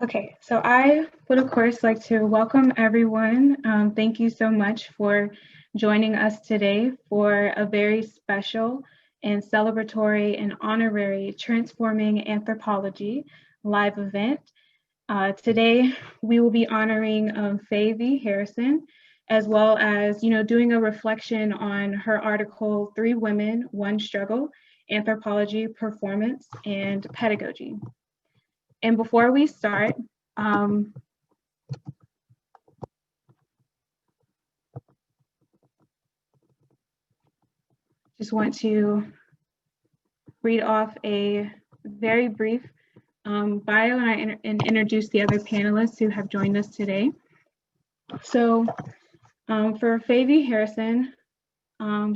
Okay, so I would of course like to welcome everyone. Thank you so much for joining us today for a very special and celebratory and honorary Transforming Anthropology live event. Today we will be honoring Faye V Harrison, as well as doing a reflection on her article, 3 Women, 1 Struggle, Anthropology, Performance, and Pedagogy. And before we start, just want to read off a very brief bio and introduce the other panelists who have joined us today. So for Faye V Harrison,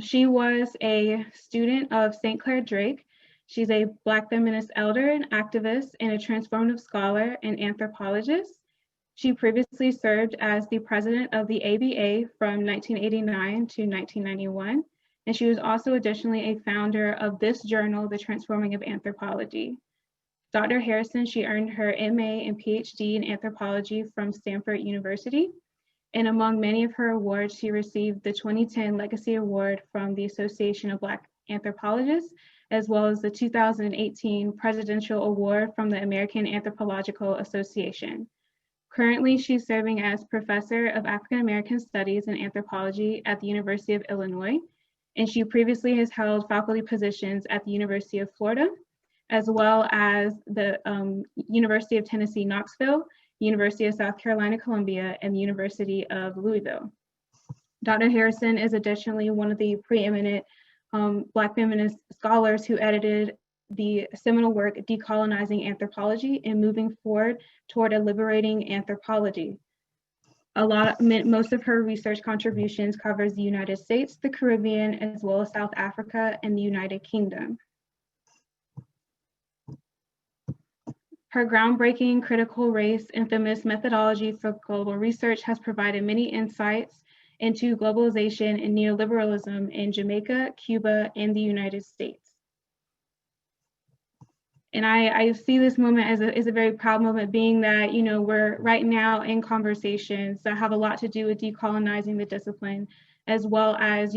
she was a student of St. Clair Drake. She's a Black feminist elder and activist and a transformative scholar and anthropologist. She previously served as the president of the ABA from 1989 to 1991. And she was also additionally a founder of this journal, The Transforming of Anthropology. Dr. Harrison, she earned her MA and PhD in anthropology from Stanford University. And among many of her awards, she received the 2010 Legacy Award from the Association of Black Anthropologists, as well as the 2018 Presidential Award from the American Anthropological Association. Currently, she's serving as Professor of African American Studies and Anthropology at the University of Illinois, and she previously has held faculty positions at the University of Florida, as well as the University of Tennessee, Knoxville, University of South Carolina, Columbia, and the University of Louisville. Dr. Harrison is additionally one of the preeminent Black feminist scholars who edited the seminal work, Decolonizing Anthropology and Moving Forward Toward a Liberating Anthropology. Most of her research contributions covers the United States, the Caribbean, as well as South Africa and the United Kingdom. Her groundbreaking critical race and feminist methodology for global research has provided many insights into globalization and neoliberalism in Jamaica, Cuba, and the United States. And I see this moment as a very proud moment, being that, we're right now in conversations that have a lot to do with decolonizing the discipline, as well as,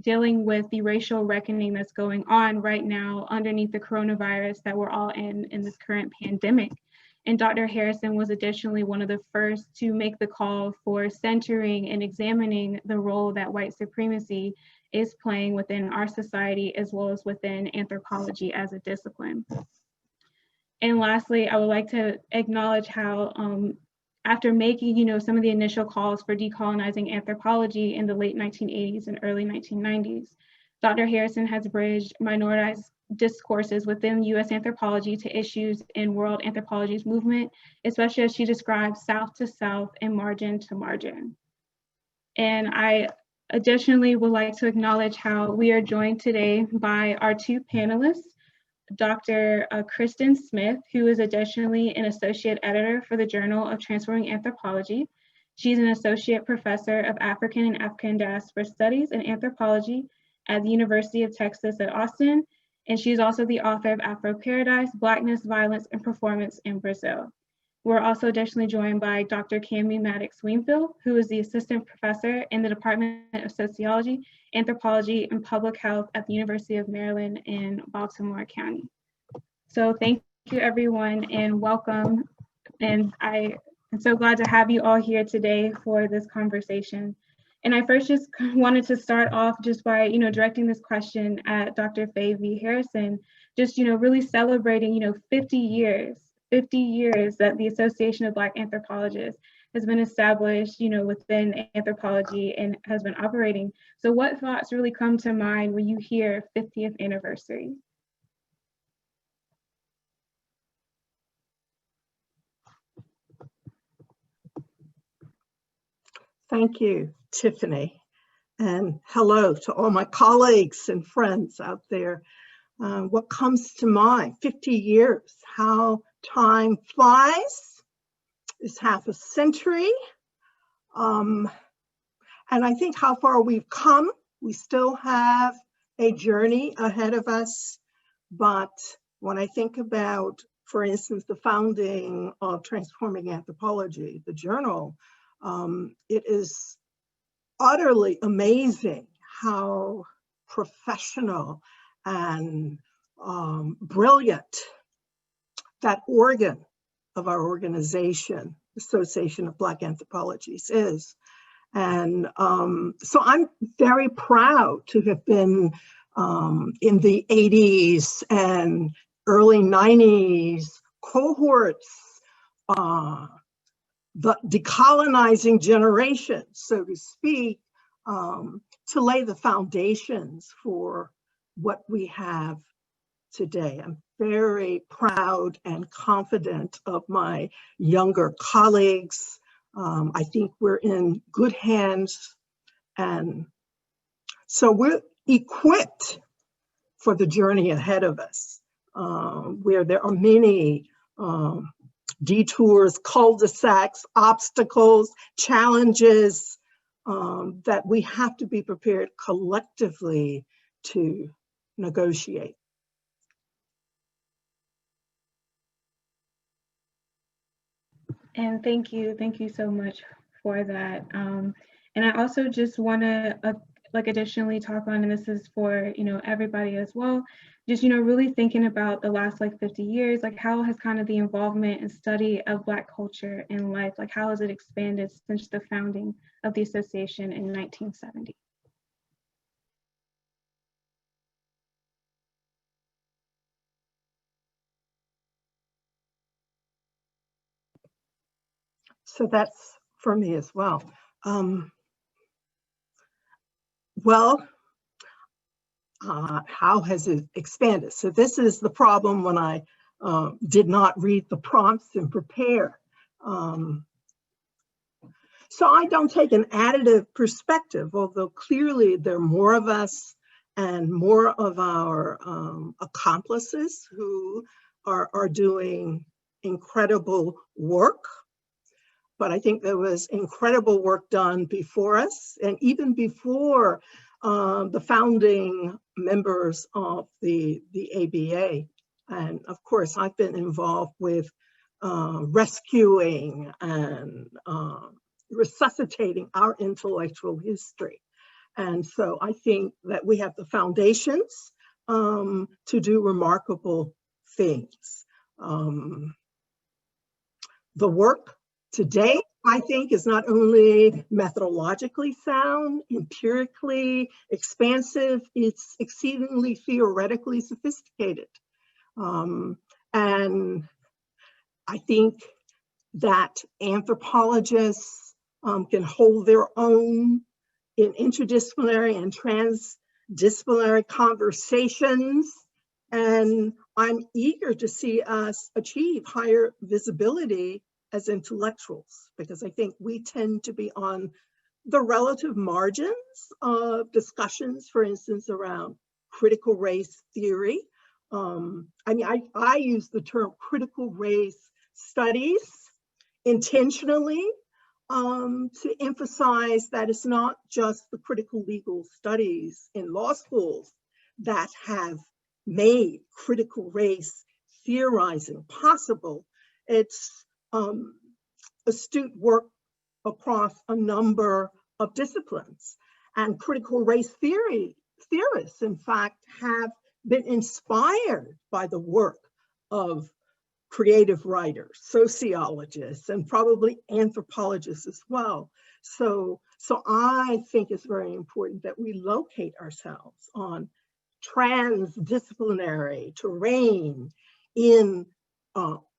dealing with the racial reckoning that's going on right now underneath the coronavirus that we're all in this current pandemic. And Dr. Harrison was additionally one of the first to make the call for centering and examining the role that white supremacy is playing within our society, as well as within anthropology as a discipline. And lastly, I would like to acknowledge how after making, some of the initial calls for decolonizing anthropology in the late 1980s and early 1990s, Dr. Harrison has bridged minoritized discourses within US anthropology to issues in world anthropology's movement, especially as she describes South to South and margin to margin. And I additionally would like to acknowledge how we are joined today by our 2 panelists, Dr. Christen Smith, who is additionally an associate editor for the Journal of Transforming Anthropology. She's an associate professor of African and African diaspora studies and anthropology at the University of Texas at Austin. And she's also the author of Afro Paradise, Blackness, Violence, and Performance in Brazil. We're also additionally joined by Dr. Camee Maddox-Wingfield, who is the assistant professor in the Department of Sociology, Anthropology, and Public Health at the University of Maryland in Baltimore County. So thank you everyone and welcome. And I am so glad to have you all here today for this conversation. And I first just wanted to start off just by, directing this question at Dr. Faye V Harrison, just, really celebrating, 50 years that the Association of Black Anthropologists has been established, within anthropology and has been operating. So what thoughts really come to mind when you hear 50th anniversary? Thank you, Tiffany. And hello to all my colleagues and friends out there. What comes to mind? 50 years, how time flies. It's half a century. And I think how far we've come. We still have a journey ahead of us. But when I think about for instance, the founding of Transforming Anthropology, the journal, it is utterly amazing how professional and brilliant that organ of our organization, Association of Black Anthropologists, is. And so I'm very proud to have been in the 80s and early 90s cohorts, the decolonizing generation, so to speak, to lay the foundations for what we have today. I'm very proud and confident of my younger colleagues. I think we're in good hands, and so we're equipped for the journey ahead of us, where there are many detours, cul-de-sacs, obstacles, challenges that we have to be prepared collectively to negotiate. And thank you so much for that. And I also just want to additionally talk on, and this is for everybody as well, just really thinking about the last 50 years, how has kind of the involvement and study of Black culture in life, how has it expanded since the founding of the association in 1970? So that's for me as well. How has it expanded? So this is the problem when I did not read the prompts and prepare. So I don't take an additive perspective, although clearly there are more of us and more of our accomplices who are doing incredible work. But I think there was incredible work done before us, and even before the founding members of the ABA. And of course, I've been involved with rescuing and resuscitating our intellectual history. And so I think that we have the foundations to do remarkable things. The work today, I think, is not only methodologically sound, empirically expansive, it's exceedingly theoretically sophisticated. And I think that anthropologists can hold their own in interdisciplinary and transdisciplinary conversations. And I'm eager to see us achieve higher visibility as intellectuals, because I think we tend to be on the relative margins of discussions, for instance, around critical race theory. I use the term critical race studies intentionally to emphasize that it's not just the critical legal studies in law schools that have made critical race theorizing possible. It's astute work across a number of disciplines. And critical race theorists, in fact, have been inspired by the work of creative writers, sociologists, and probably anthropologists as well. So I think it's very important that we locate ourselves on transdisciplinary terrain in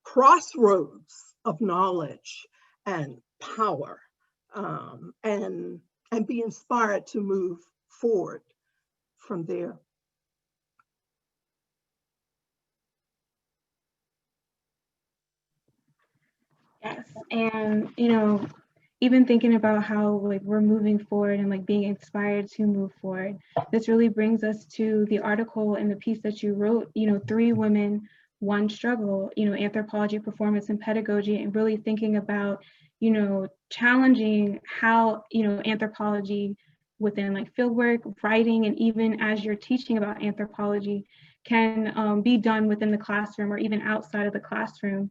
crossroads of knowledge and power, and be inspired to move forward from there. Yes, and even thinking about how we're moving forward and being inspired to move forward, this really brings us to the article and the piece that you wrote, 3 Women, 1 Struggle, anthropology, performance, and pedagogy, and really thinking about, challenging how, anthropology within fieldwork, writing, and even as you're teaching about anthropology can be done within the classroom or even outside of the classroom.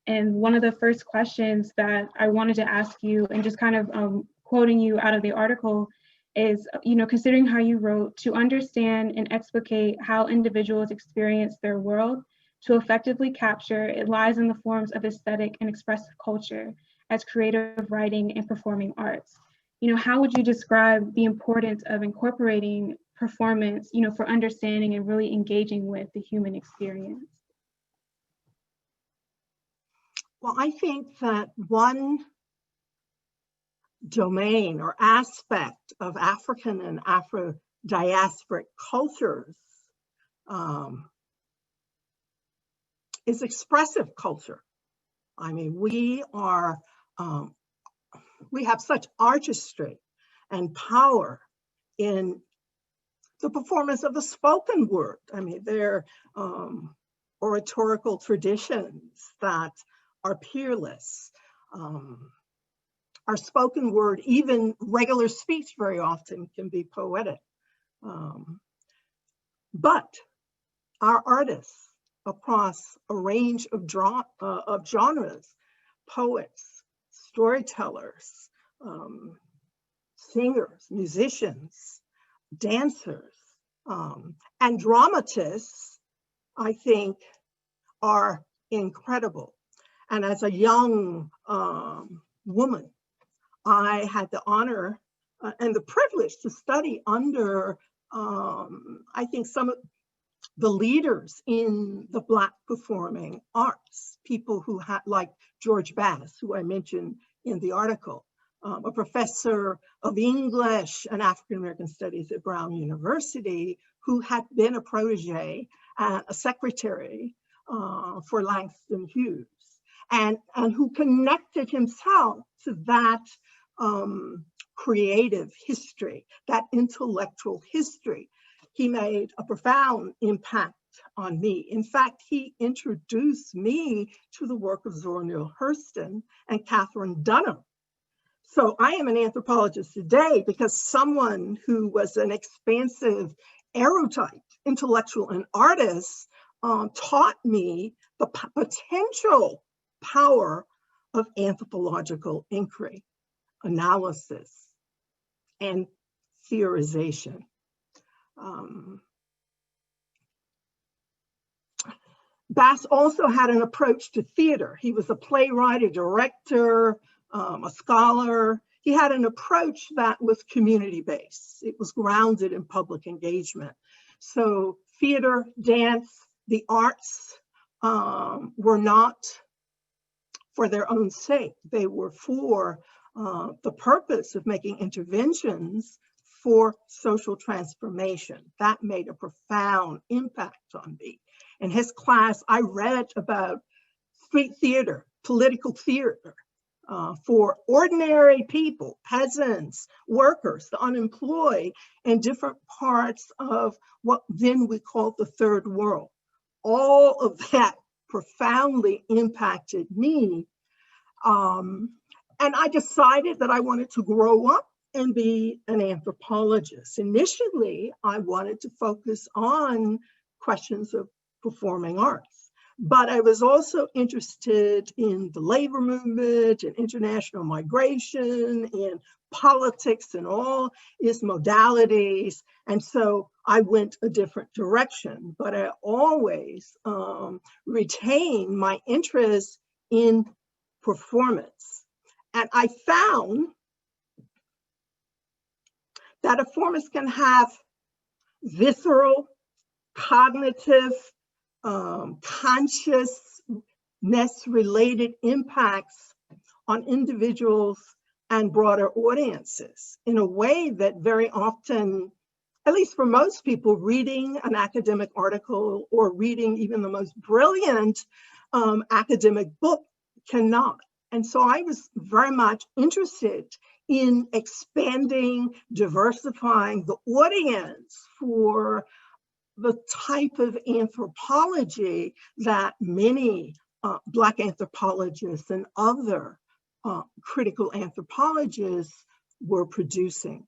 And one of the first questions that I wanted to ask you, and just kind of quoting you out of the article, is, considering how you wrote, to understand and explicate how individuals experience their world, to effectively capture, it lies in the forms of aesthetic and expressive culture as creative writing and performing arts. How would you describe the importance of incorporating performance, for understanding and really engaging with the human experience? Well, I think that one domain or aspect of African and Afro-diasporic cultures is expressive culture. I mean, we have such artistry and power in the performance of the spoken word. I mean, they're oratorical traditions that are peerless. Our spoken word, even regular speech very often can be poetic. But our artists across a range of genres, poets, storytellers, singers, musicians, dancers, and dramatists, I think, are incredible. And as a young woman, I had the honor and the privilege to study under, I think, some of the leaders in the Black performing arts, people who had, like George Bass, who I mentioned in the article, a professor of English and African American Studies at Brown University, who had been a protege and a secretary for Langston Hughes, and who connected himself to that creative history, that intellectual history. He made a profound impact on me. In fact, he introduced me to the work of Zora Neale Hurston and Catherine Dunham. So I am an anthropologist today because someone who was an expansive, erudite intellectual and artist taught me the potential power of anthropological inquiry, analysis, and theorization. Bass also had an approach to theater. He was a playwright, a director, a scholar. He had an approach that was community-based. It was grounded in public engagement. So theater, dance, the arts were not for their own sake. They were for the purpose of making interventions for social transformation. That made a profound impact on me. In his class, I read about street theater, political theater, for ordinary people, peasants, workers, the unemployed, in different parts of what then we called the third world. All of that profoundly impacted me. And I decided that I wanted to grow up and be an anthropologist. Initially, I wanted to focus on questions of performing arts, but I was also interested in the labor movement and international migration and politics and all its modalities. And so I went a different direction, but I always retained my interest in performance. And I found that a performance can have visceral, cognitive, consciousness-related impacts on individuals and broader audiences in a way that very often, at least for most people, reading an academic article or reading even the most brilliant academic book cannot. And so I was very much interested in expanding, diversifying the audience for the type of anthropology that many Black anthropologists and other critical anthropologists were producing.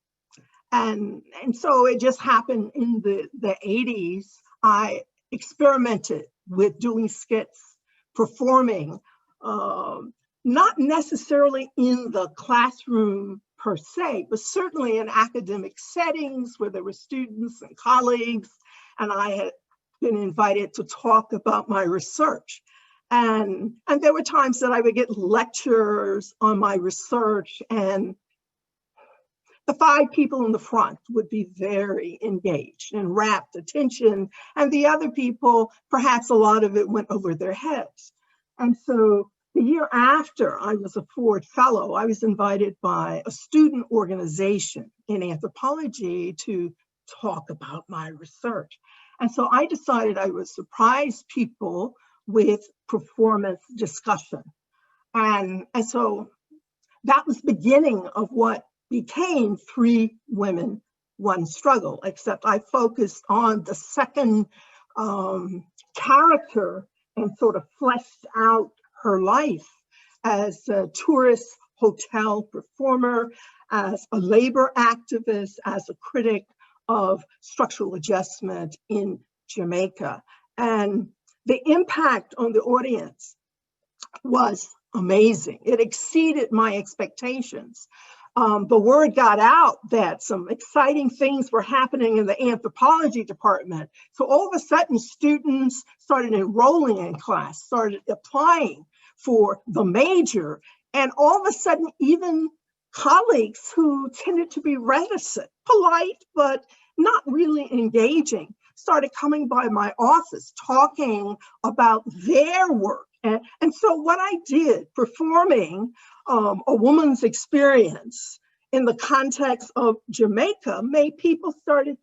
And so it just happened in the 80s, I experimented with doing skits, performing, not necessarily in the classroom per se, but certainly in academic settings where there were students and colleagues, and I had been invited to talk about my research. And there were times that I would get lectures on my research, and the 5 people in the front would be very engaged and rapt attention, and the other people, perhaps a lot of it went over their heads. And so the year after I was a Ford Fellow, I was invited by a student organization in anthropology to talk about my research. And so I decided I would surprise people with performance discussion. And so that was the beginning of what became 3 Women, 1 Struggle, except I focused on the second character and sort of fleshed out her life as a tourist hotel performer, as a labor activist, as a critic of structural adjustment in Jamaica. And the impact on the audience was amazing. It exceeded my expectations. The word got out that some exciting things were happening in the anthropology department. So all of a sudden, students started enrolling in class, started applying for the major, and all of a sudden, even colleagues who tended to be reticent, polite, but not really engaging, started coming by my office talking about their work. And so what I did, performing a woman's experience in the context of Jamaica, made people started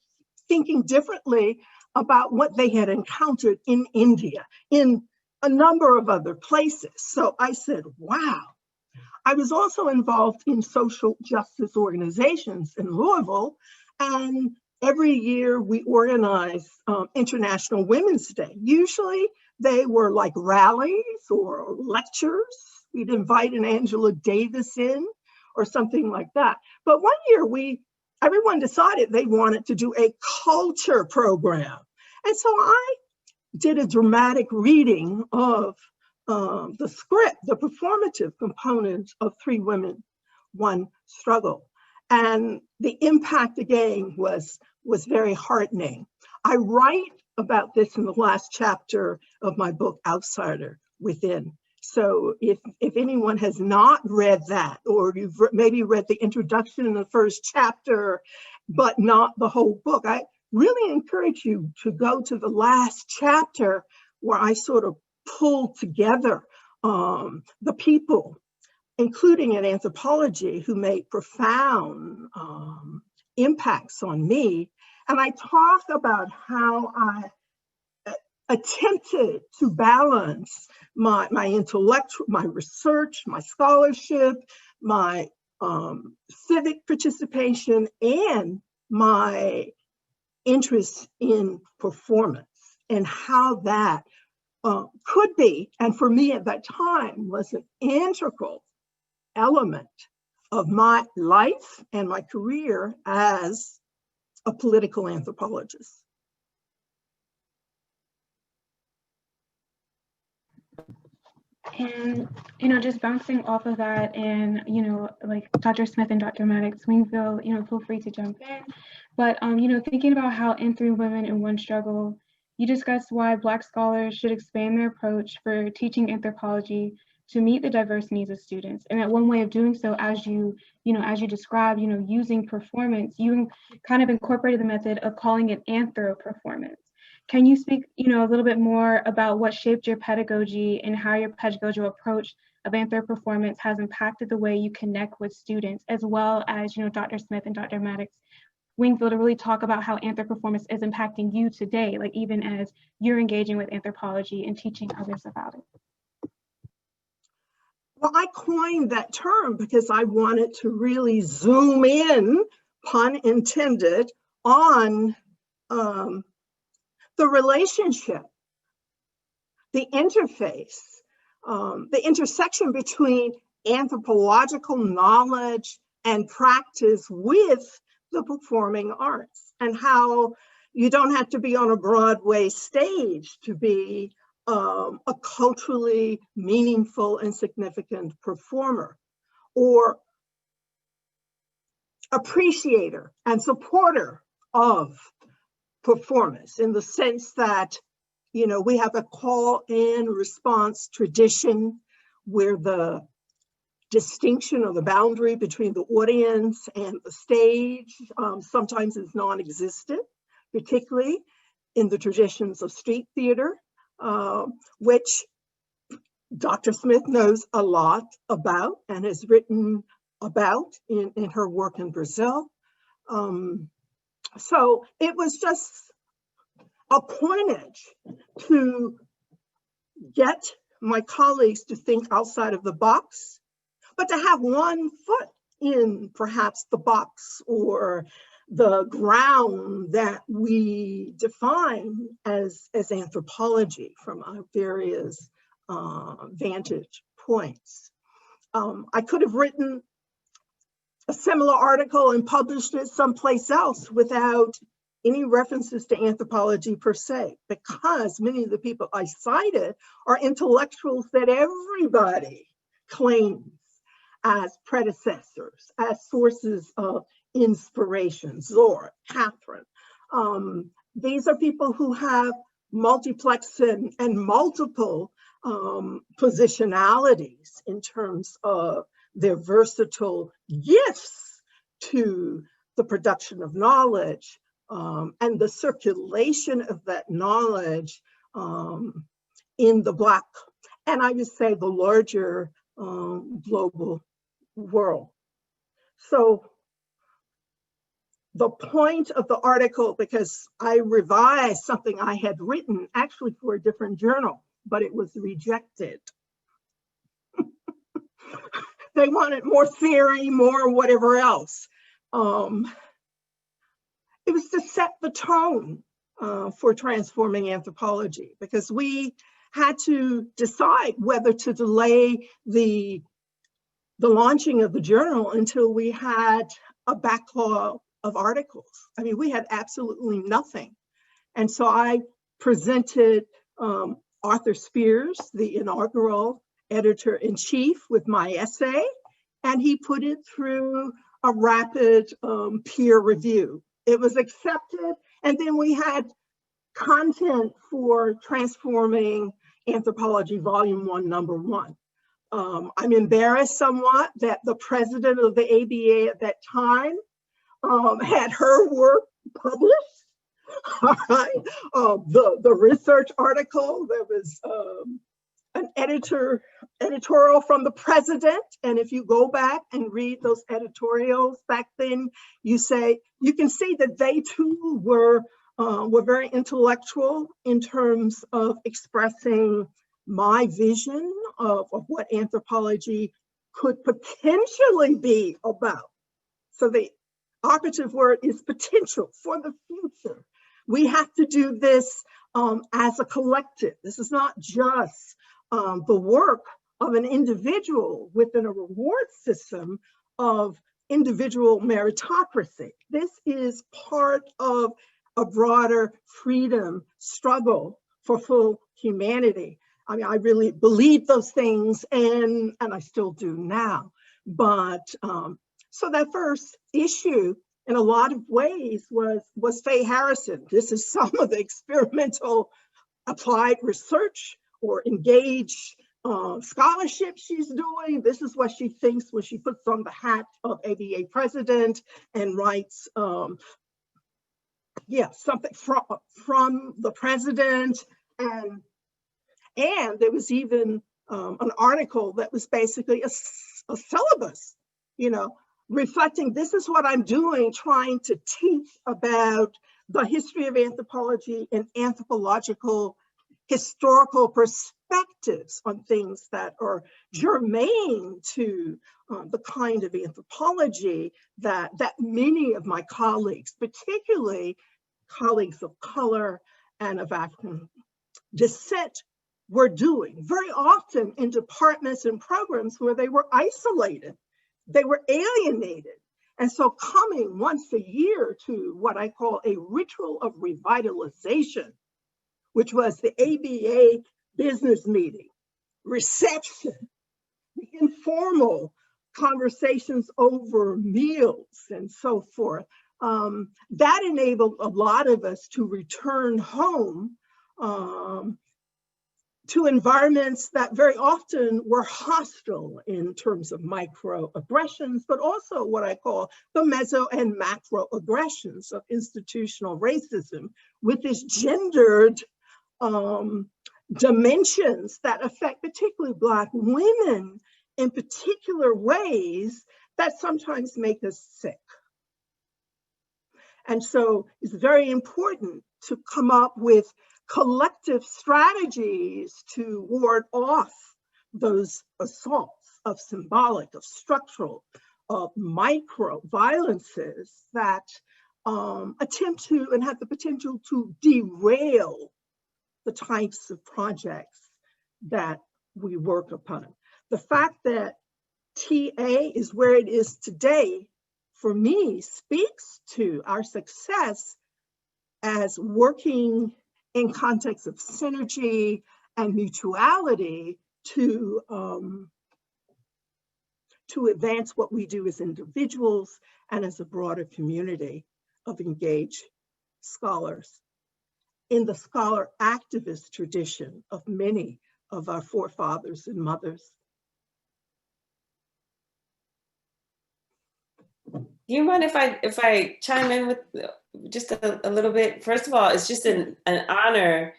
thinking differently about what they had encountered in India, in a number of other places. So I said, wow. I was also involved in social justice organizations in Louisville, and every year we organize International Women's Day. Usually they were like rallies or lectures. We'd invite an Angela Davis in or something like that. But one year everyone decided they wanted to do a culture program. And so I did a dramatic reading of the script, the performative components of 3 Women, 1 Struggle. And the impact again was very heartening. I write about this in the last chapter of my book, Outsider Within. So if anyone has not read that, or you've maybe read the introduction in the first chapter, but not the whole book, I really encourage you to go to the last chapter where I sort of pull together the people, including in anthropology, who made profound impacts on me. And I talk about how I attempted to balance my intellectual, my research, my scholarship, my civic participation, and my interest in performance, and how that could be, and for me at that time, was an integral element of my life and my career as a political anthropologist. And, just bouncing off of that, and, like Dr. Smith and Dr. Maddox-Wingfield, feel free to jump in. But, thinking about how in 3 Women and 1 Struggle, you discussed why Black scholars should expand their approach for teaching anthropology to meet the diverse needs of students. And that one way of doing so, as you described, using performance, you kind of incorporated the method of calling it anthro-performance. Can you speak, a little bit more about what shaped your pedagogy and how your pedagogical approach of anthro-performance has impacted the way you connect with students, as well as, Dr. Smith and Dr. Maddox-Wingfield, to really talk about how anthro-performance is impacting you today, like even as you're engaging with anthropology and teaching others about it? Well, I coined that term because I wanted to really zoom in, pun intended, on the relationship, the interface, the intersection between anthropological knowledge and practice with the performing arts, and how, You don't have to be on a Broadway stage to be a culturally meaningful and significant performer, or appreciator and supporter of performance, in the sense that, you know, we have a call and response tradition where the distinction or the boundary between the audience and the stage sometimes is non-existent, particularly in the traditions of street theater, which Dr. Smith knows a lot about and has written about in her work in Brazil. So it was just a coinage to get my colleagues to think outside of the box, but to have one foot in perhaps the box or the ground that we define as anthropology from our various vantage points. I could have written a similar article and published it someplace else without any references to anthropology per se, because many of the people I cited are intellectuals that everybody claims as predecessors, as sources of inspiration. Zora, Catherine. These are people who have multiplex and multiple positionalities in terms of their versatile gifts to the production of knowledge and the circulation of that knowledge in the Black, and I would say the larger global world. So the point of the article, because I revised something I had written actually for a different journal, but it was rejected. They wanted more theory, more whatever else. It was to set the tone for transforming anthropology, because we had to decide whether to delay the launching of the journal until we had a backlog of articles. I mean, we had absolutely nothing. And so I presented Arthur Spears, the inaugural editor-in-chief, with my essay, and he put it through a rapid peer review. It was accepted, and then we had content for Transforming Anthropology, Volume 1, Number 1. I'm embarrassed somewhat that the president of the ABA at that time had her work published. All right, the research article, there was an editorial from the president, and if you go back and read those editorials back then, you can see that they too were very intellectual in terms of expressing my vision of what anthropology could potentially be about. So the operative word is potential for the future. We have to do this as a collective. This is not just the work of an individual within a reward system of individual meritocracy. This is part of a broader freedom struggle for full humanity. I mean, I really believe those things, and I still do now. But so that first issue, in a lot of ways, was Faye Harrison. This is some of the experimental applied research or engaged scholarship she's doing. This is what she thinks when she puts on the hat of ABA president and writes, something from the president. And there was even an article that was basically a syllabus, reflecting, this is what I'm doing, trying to teach about the history of anthropology and anthropological historical perspectives on things that are germane to the kind of anthropology that many of my colleagues, particularly colleagues of color and of African descent, were doing, very often in departments and programs where they were isolated, they were alienated, And so coming once a year to what I call a ritual of revitalization, which was the ABA business meeting, reception, the informal conversations over meals and so forth, that enabled a lot of us to return home to environments that very often were hostile in terms of microaggressions, but also what I call the meso and macroaggressions of institutional racism with this gendered dimensions that affect particularly Black women in particular ways that sometimes make us sick. And so it's very important to come up with collective strategies to ward off those assaults of symbolic, of structural, of micro violences that attempt to and have the potential to derail the types of projects that we work upon. The fact that TA is where it is today, for me, speaks to our success as working in context of synergy and mutuality to advance what we do as individuals and as a broader community of engaged scholars in the scholar activist tradition of many of our forefathers and mothers. Do you mind if I chime in with just a little bit? First of all, it's just an honor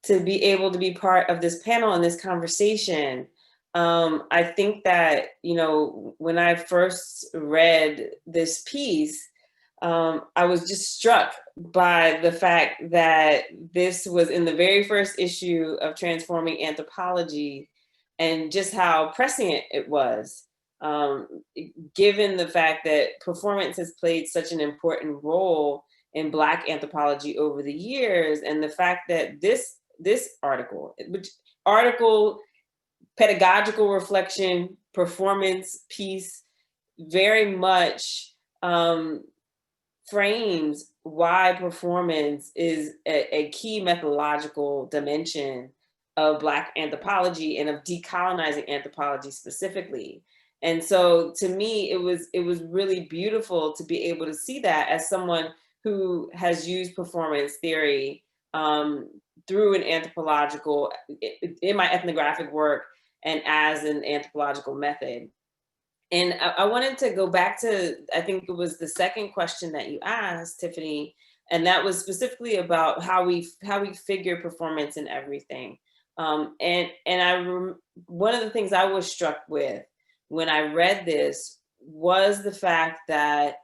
to be able to be part of this panel and this conversation. I think that, you know, when I first read this piece, I was just struck by the fact that this was in the very first issue of Transforming Anthropology and just how prescient it was. Given the fact that performance has played such an important role in Black anthropology over the years, and the fact that this article, pedagogical reflection, performance piece, very much frames why performance is a key methodological dimension of Black anthropology and of decolonizing anthropology specifically. And so to me, it was really beautiful to be able to see that as someone who has used performance theory through an anthropological, in my ethnographic work and as an anthropological method. And I wanted to go back to, I think it was the second question that you asked, Tiffany, and that was specifically about how we figure performance in everything. One of the things I was struck with when I read this was the fact that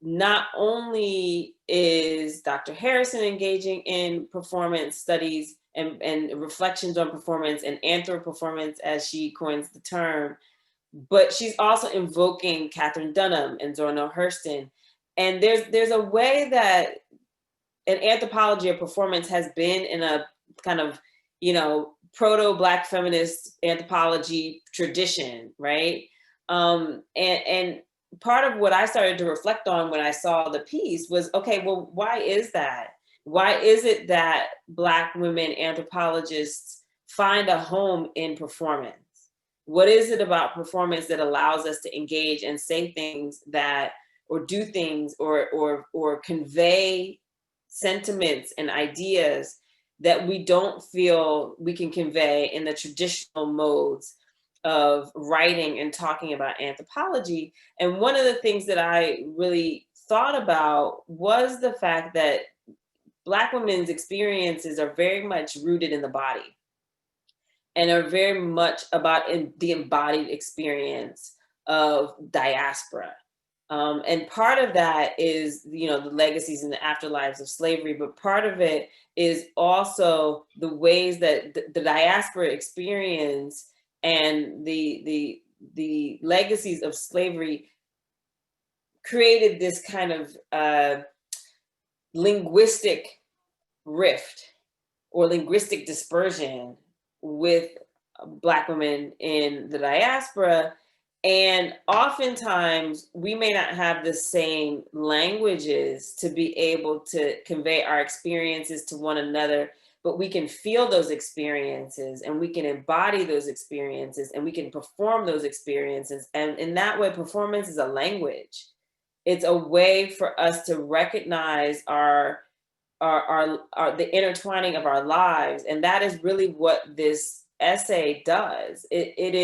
not only is Dr. Harrison engaging in performance studies and reflections on performance and anthro-performance, as she coins the term, but she's also invoking Catherine Dunham and Zora Hurston. And there's a way that an anthropology of performance has been in a kind of, you know, proto-Black feminist anthropology tradition, right? And part of what I started to reflect on when I saw the piece was, okay, well, why is that? Why is it that Black women anthropologists find a home in performance? What is it about performance that allows us to engage and say things that, or do things, or convey sentiments and ideas that we don't feel we can convey in the traditional modes of writing and talking about anthropology? And one of the things that I really thought about was the fact that Black women's experiences are very much rooted in the body and are very much about the embodied experience of diaspora. And part of that is, you know, the legacies and the afterlives of slavery, but part of it is also the ways that the diaspora experience and the legacies of slavery created this kind of linguistic rift or linguistic dispersion with Black women in the diaspora. And oftentimes we may not have the same languages to be able to convey our experiences to one another, but we can feel those experiences and we can embody those experiences and we can perform those experiences. And in that way, performance is a language. It's a way for us to recognize the intertwining of our lives. And that is really what this essay does. It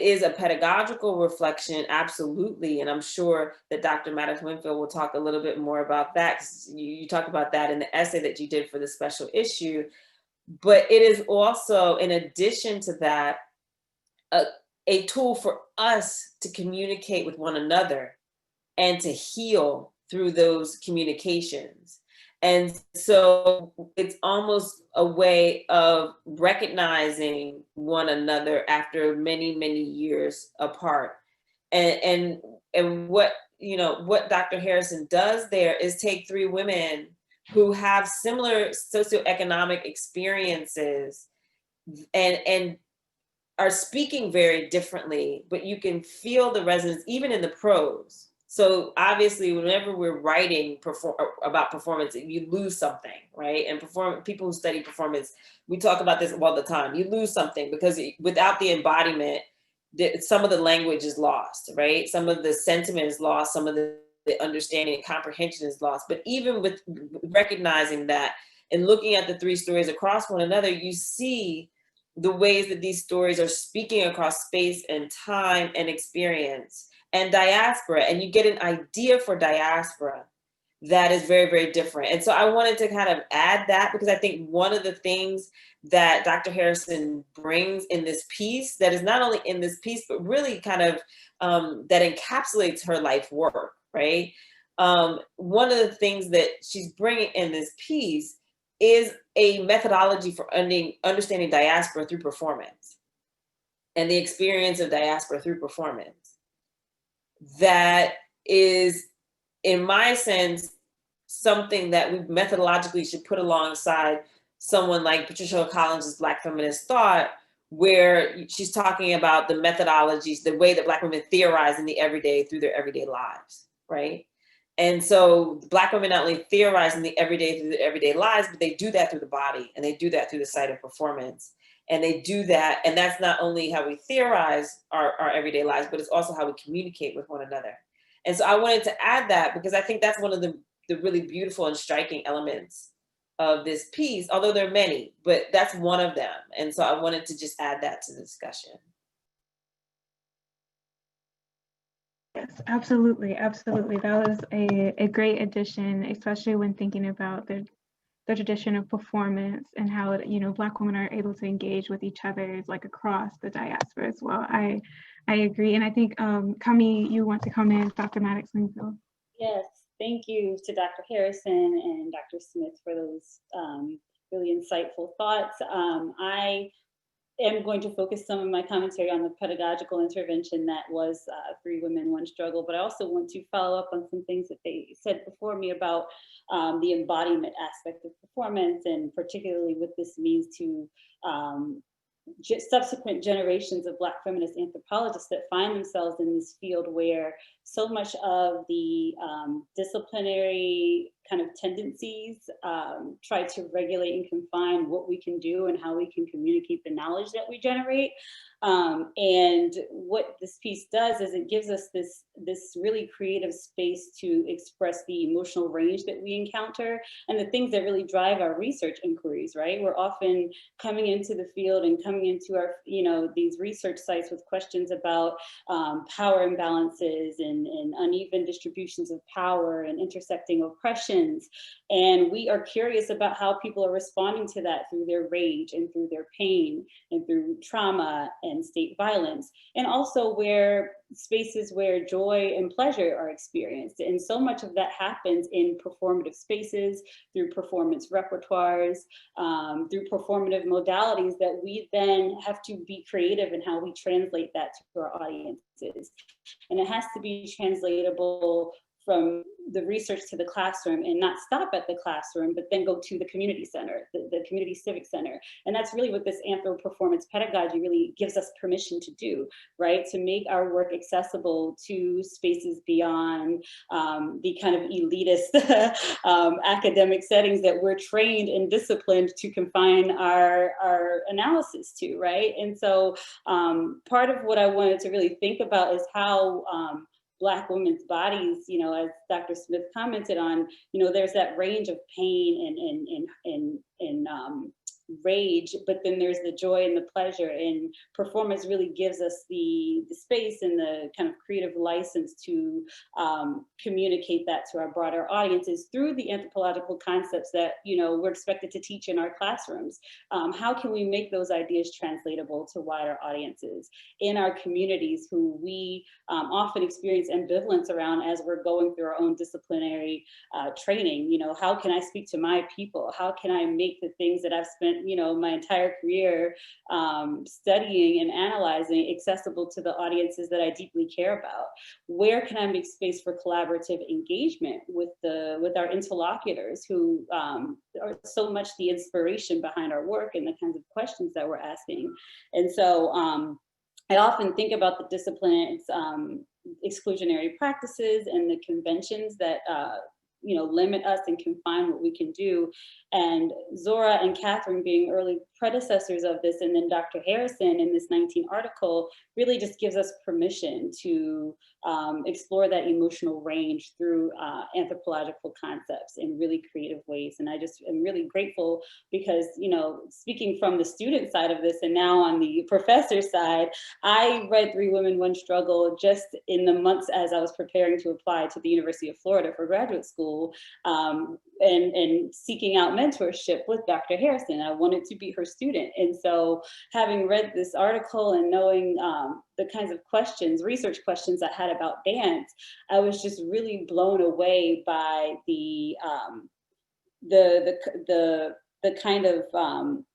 is a pedagogical reflection, absolutely. And I'm sure that Dr. Maddox-Wingfield will talk a little bit more about that. You talk about that in the essay that you did for the special issue. But it is also, in addition to that, a tool for us to communicate with one another and to heal through those communications. And so it's almost a way of recognizing one another after many, many years apart. And what, what Dr. Harrison does there is take three women who have similar socioeconomic experiences and are speaking very differently, but you can feel the resonance even in the prose. So obviously, whenever we're writing about performance, you lose something, right? And people who study performance, we talk about this all the time. You lose something because without the embodiment, some of the language is lost, right? Some of the sentiment is lost. Some of the understanding and comprehension is lost. But even with recognizing that and looking at the three stories across one another, you see the ways that these stories are speaking across space and time and experience and diaspora, and you get an idea for diaspora that is very, very different. And so I wanted to kind of add that because I think one of the things that Dr. Harrison brings in this piece, that is not only in this piece, but really kind of that encapsulates her life work, right? One of the things that she's bringing in this piece is a methodology for understanding diaspora through performance and the experience of diaspora through performance. That is, in my sense, something that we methodologically should put alongside someone like Patricia Collins's Black Feminist Thought, where she's talking about the methodologies, the way that Black women theorize in the everyday through their everyday lives, right? And so Black women not only theorize in the everyday through their everyday lives, but they do that through the body and they do that through the site of performance. And they do that, and that's not only how we theorize our everyday lives, but it's also how we communicate with one another. And so I wanted to add that because I think that's one of the really beautiful and striking elements of this piece, although there are many, but that's one of them. And so I wanted to just add that to the discussion. Yes, absolutely, absolutely. That was a great addition, especially when thinking about the tradition of performance and how, Black women are able to engage with each other like across the diaspora as well. I agree. And I think, Camee, you want to come in, Dr. Maddox-Wingfield. Yes, thank you to Dr. Harrison and Dr. Smith for those really insightful thoughts. I am going to focus some of my commentary on the pedagogical intervention that was Three Women, One Struggle, but I also want to follow up on some things that they said before me about the embodiment aspect of performance, and particularly what this means to subsequent generations of Black feminist anthropologists that find themselves in this field where so much of the disciplinary kind of tendencies try to regulate and confine what we can do and how we can communicate the knowledge that we generate. And what this piece does is it gives us this really creative space to express the emotional range that we encounter and the things that really drive our research inquiries, right? We're often coming into the field and coming into our, these research sites with questions about power imbalances and uneven distributions of power and intersecting oppressions. And we are curious about how people are responding to that through their rage and through their pain and through trauma and state violence, and also where spaces where joy and pleasure are experienced. And so much of that happens in performative spaces, through performance repertoires, through performative modalities that we then have to be creative in how we translate that to our audiences. And it has to be translatable the research to the classroom and not stop at the classroom, but then go to the community center, the community civic center. And that's really what this anthro-performance pedagogy really gives us permission to do, right? To make our work accessible to spaces beyond the kind of elitist academic settings that we're trained and disciplined to confine our analysis to, right? And so part of what I wanted to really think about is how Black women's bodies, you know, as Dr. Smith commented on, you know, there's that range of pain and rage, but then there's the joy and the pleasure, and performance really gives us the space and the kind of creative license to communicate that to our broader audiences through the anthropological concepts that, you know, we're expected to teach in our classrooms. How can we make those ideas translatable to wider audiences in our communities who we often experience ambivalence around as we're going through our own disciplinary training? You know, how can I speak to my people? How can I make the things that I've spent, you know, my entire career studying and analyzing accessible to the audiences that I deeply care about? Where can I make space for collaborative engagement with our interlocutors who are so much the inspiration behind our work and the kinds of questions that we're asking? And so I often think about the discipline's exclusionary practices and the conventions that you know, limit us and confine what we can do. And Zora and Catherine being early predecessors of this, and then Dr. Harrison in this 19 article really just gives us permission to explore that emotional range through anthropological concepts in really creative ways. And I just am really grateful because, you know, speaking from the student side of this and now on the professor side, I read Three Women, One Struggle just in the months as I was preparing to apply to the University of Florida for graduate school, and seeking out mentorship with Dr. Harrison. I wanted to be her student. And so having read this article and knowing the kinds of questions, research questions I had about dance, I was just really blown away by the kind of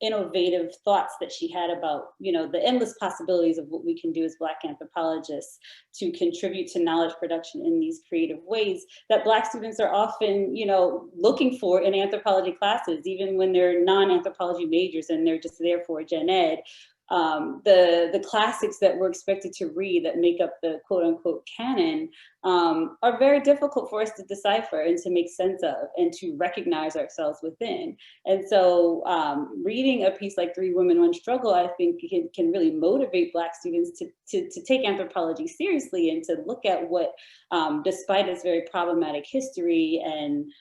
innovative thoughts that she had about, you know, the endless possibilities of what we can do as Black anthropologists to contribute to knowledge production in these creative ways that Black students are often, you know, looking for in anthropology classes, even when they're non-anthropology majors and they're just there for gen ed. The classics that we're expected to read that make up the quote unquote canon are very difficult for us to decipher and to make sense of and to recognize ourselves within. And so reading a piece like Three Women, One Struggle, I think can really motivate Black students to take anthropology seriously and to look at what, despite its very problematic history and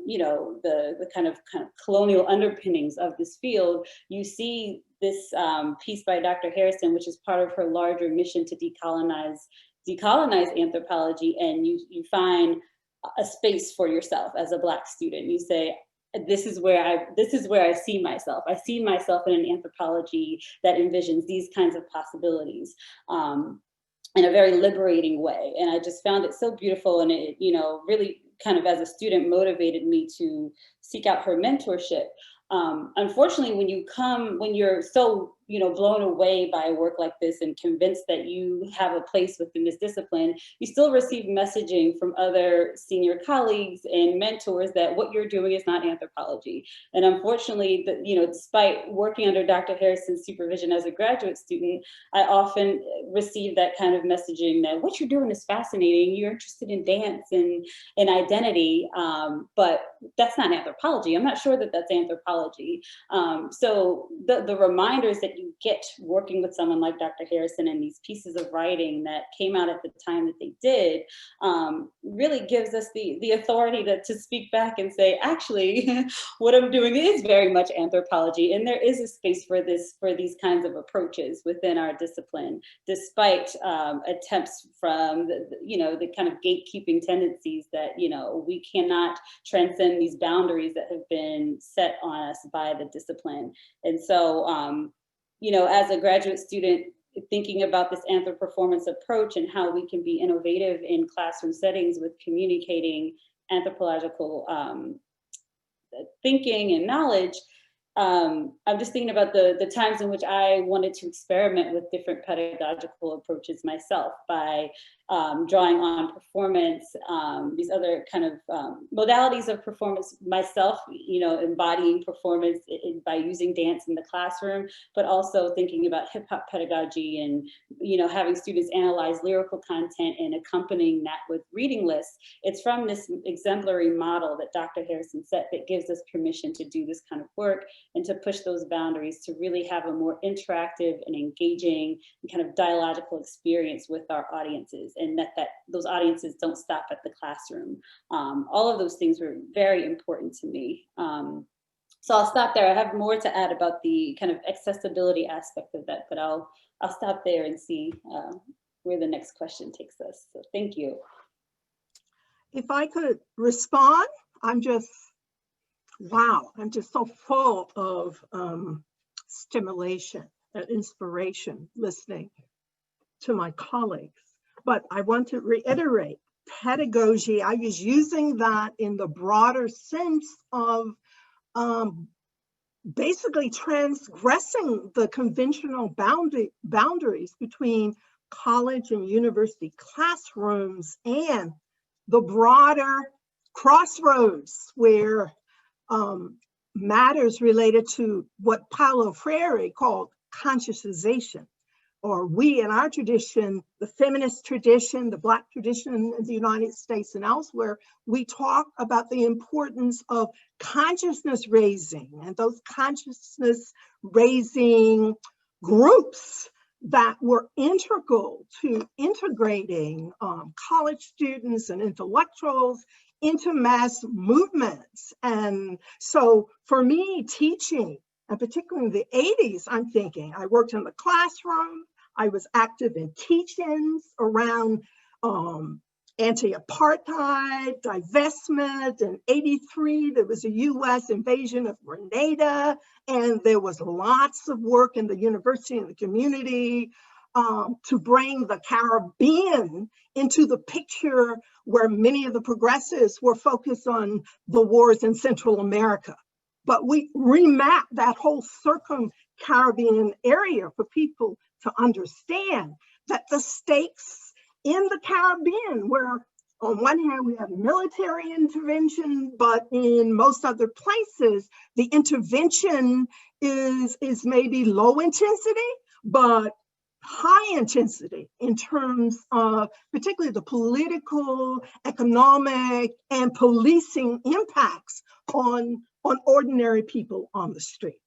you know, the kind of colonial underpinnings of this field, you see this piece by Dr. Harrison, which is part of her larger mission to decolonize anthropology, and you find a space for yourself as a Black student. You say, this is where I see myself. I see myself in an anthropology that envisions these kinds of possibilities. In a very liberating way. And I just found it so beautiful, and it, you know, really kind of as a student motivated me to seek out her mentorship. Unfortunately, when you're so, you know, blown away by a work like this and convinced that you have a place within this discipline, you still receive messaging from other senior colleagues and mentors that what you're doing is not anthropology. And unfortunately, you know, despite working under Dr. Harrison's supervision as a graduate student, I often receive that kind of messaging that what you're doing is fascinating, you're interested in dance and identity, but that's not anthropology. I'm not sure that that's anthropology. So the reminders that you get working with someone like Dr. Harrison and these pieces of writing that came out at the time that they did really gives us the authority to speak back and say, actually, what I'm doing is very much anthropology, and there is a space for these kinds of approaches within our discipline, despite attempts from the kind of gatekeeping tendencies that, you know, we cannot transcend these boundaries that have been set on us by the discipline. And so you know, as a graduate student, thinking about this anthro-performance approach and how we can be innovative in classroom settings with communicating anthropological thinking and knowledge, I'm just thinking about the times in which I wanted to experiment with different pedagogical approaches myself by drawing on performance, these other kind of modalities of performance myself, you know, embodying performance by using dance in the classroom, but also thinking about hip hop pedagogy and, you know, having students analyze lyrical content and accompanying that with reading lists. It's from this exemplary model that Dr. Harrison set that gives us permission to do this kind of work and to push those boundaries to really have a more interactive and engaging and kind of dialogical experience with our audiences, and that those audiences don't stop at the classroom. All of those things were very important to me. So I'll stop there. I have more to add about the kind of accessibility aspect of that, but I'll stop there and see where the next question takes us. So thank you. If I could respond, I'm just so full of stimulation and inspiration listening to my colleagues. But I want to reiterate, pedagogy, I was using that in the broader sense of basically transgressing the conventional boundaries between college and university classrooms and the broader crossroads where matters related to what Paulo Freire called consciousization, or we in our tradition, the feminist tradition, the Black tradition in the United States and elsewhere, we talk about the importance of consciousness raising and those consciousness raising groups that were integral to integrating college students and intellectuals into mass movements. And so for me, teaching, and particularly in the 80s, I'm thinking, I worked in the classroom, I was active in teach-ins around anti-apartheid, divestment. In '83, there was a US invasion of Grenada, and there was lots of work in the university and the community to bring the Caribbean into the picture, where many of the progressives were focused on the wars in Central America. But we remapped that whole circum-Caribbean area for people to understand that the stakes in the Caribbean, where on one hand we have military intervention, but in most other places, the intervention is maybe low intensity, but high intensity in terms of particularly the political, economic, and policing impacts on ordinary people on the street.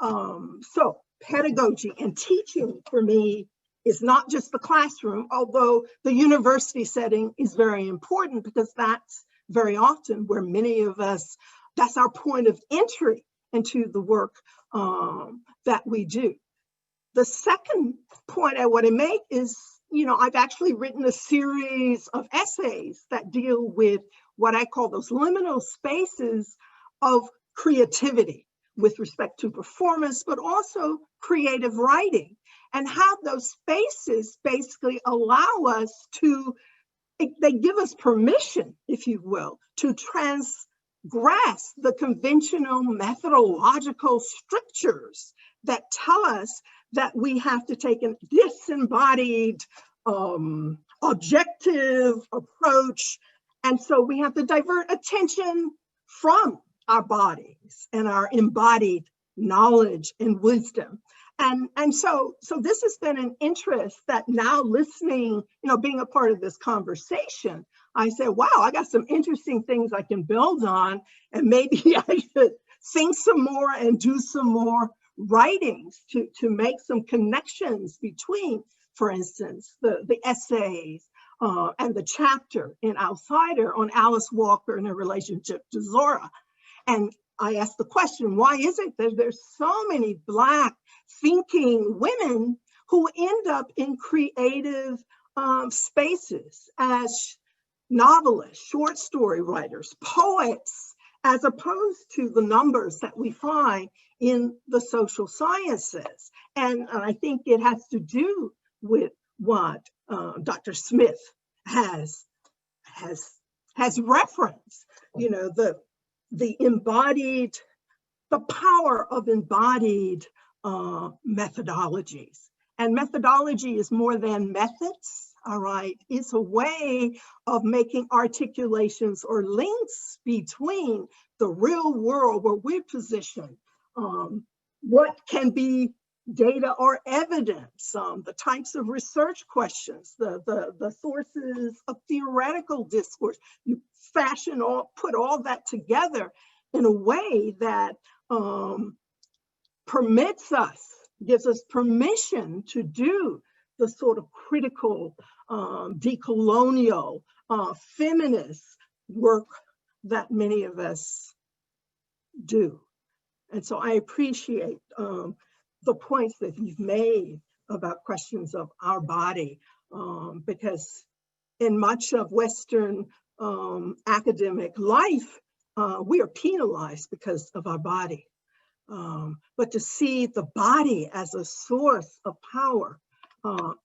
So pedagogy and teaching for me is not just the classroom, although the university setting is very important because that's very often where many of us, that's our point of entry into the work that we do. The second point I want to make is, you know, I've actually written a series of essays that deal with what I call those liminal spaces of creativity with respect to performance, but also creative writing, and how those spaces basically allow us to, they give us permission, if you will, to transgress the conventional methodological strictures that tell us that we have to take a disembodied, objective approach. And so we have to divert attention from our bodies and our embodied knowledge and wisdom. And so this has been an interest that now listening, you know, being a part of this conversation, I said, wow, I got some interesting things I can build on, and maybe I should think some more and do some more writings to make some connections between, for instance, the essays and the chapter in Outsider on Alice Walker and her relationship to Zora. And I asked the question, why is it that there's so many Black thinking women who end up in creative spaces as novelists, short story writers, poets, as opposed to the numbers that we find in the social sciences? And I think it has to do with what Dr. Smith has referenced, you know, the embodied the power of embodied methodologies. And methodology is more than methods, all right? It's a way of making articulations or links between the real world where we're positioned, what can be data or evidence, the types of research questions, the sources of theoretical discourse. You put all that together in a way that permits us, gives us permission to do the sort of critical, decolonial, feminist work that many of us do. And so I appreciate the points that you've made about questions of our body, because in much of Western academic life, we are penalized because of our body. But to see the body as a source of power,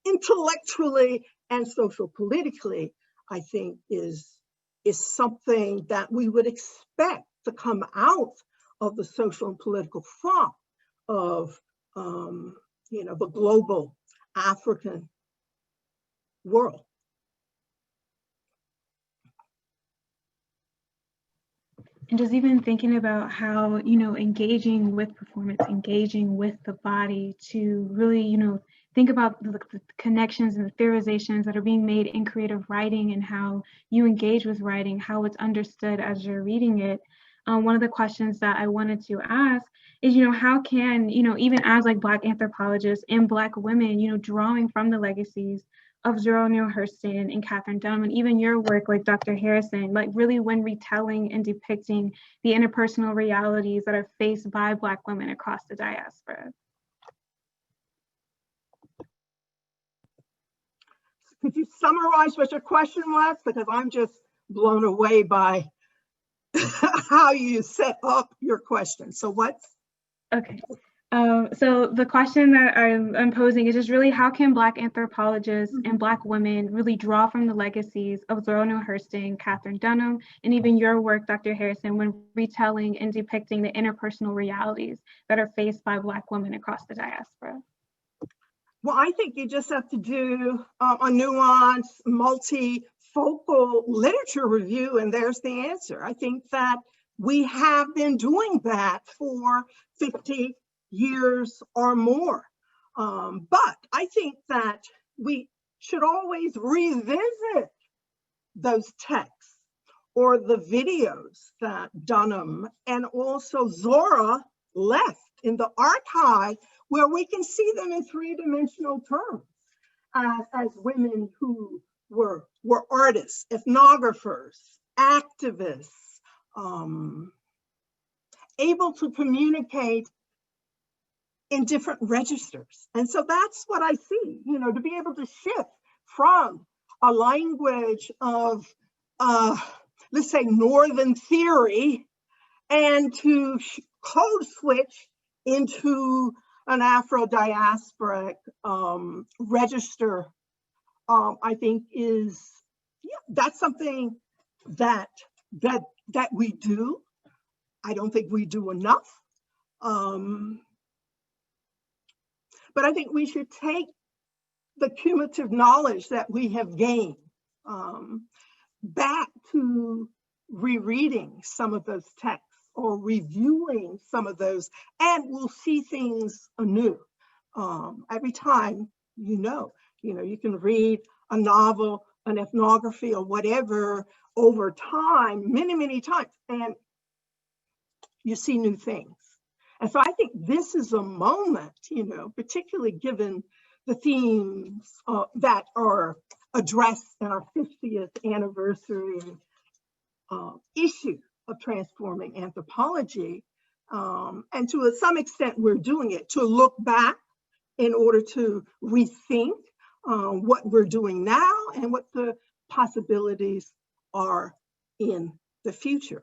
intellectually and social politically, I think is something that we would expect to come out of the social and political thought of the global African world. And just even thinking about how, engaging with performance, engaging with the body to really, think about the connections and the theorizations that are being made in creative writing and how you engage with writing, how it's understood as you're reading it. One of the questions that I wanted to ask is, how can, even as like Black anthropologists and Black women, drawing from the legacies of Zora Neale Hurston and Katherine Dunham, and even your work, like Dr. Harrison, like really when retelling and depicting the interpersonal realities that are faced by Black women across the diaspora. Could you summarize what your question was? Because I'm just blown away by how you set up your question. So what's? Okay. So the question that I'm posing is just really how can Black anthropologists and Black women really draw from the legacies of Zora Neale Hurston, Katherine Dunham, and even your work, Dr. Harrison, when retelling and depicting the interpersonal realities that are faced by Black women across the diaspora? Well, I think you just have to do a nuanced, multifocal literature review, and there's the answer. I think that we have been doing that for 50 years or more. But I think that we should always revisit those texts or the videos that Dunham and also Zora left in the archive, where we can see them in three-dimensional terms as women who were artists, ethnographers, activists, able to communicate in different registers. And so that's what I see, to be able to shift from a language of, let's say, Northern theory, and to code switch into an Afro-diasporic register, I think that's something that we do. I don't think we do enough. But I think we should take the cumulative knowledge that we have gained back to rereading some of those texts or reviewing some of those, and we'll see things anew. Every time, you can read a novel, an ethnography, or whatever over time, many, many times, and you see new things. And so I think this is a moment, particularly given the themes that are addressed in our 50th anniversary issue of Transforming Anthropology. And to some extent, we're doing it to look back in order to rethink what we're doing now and what the possibilities are in the future.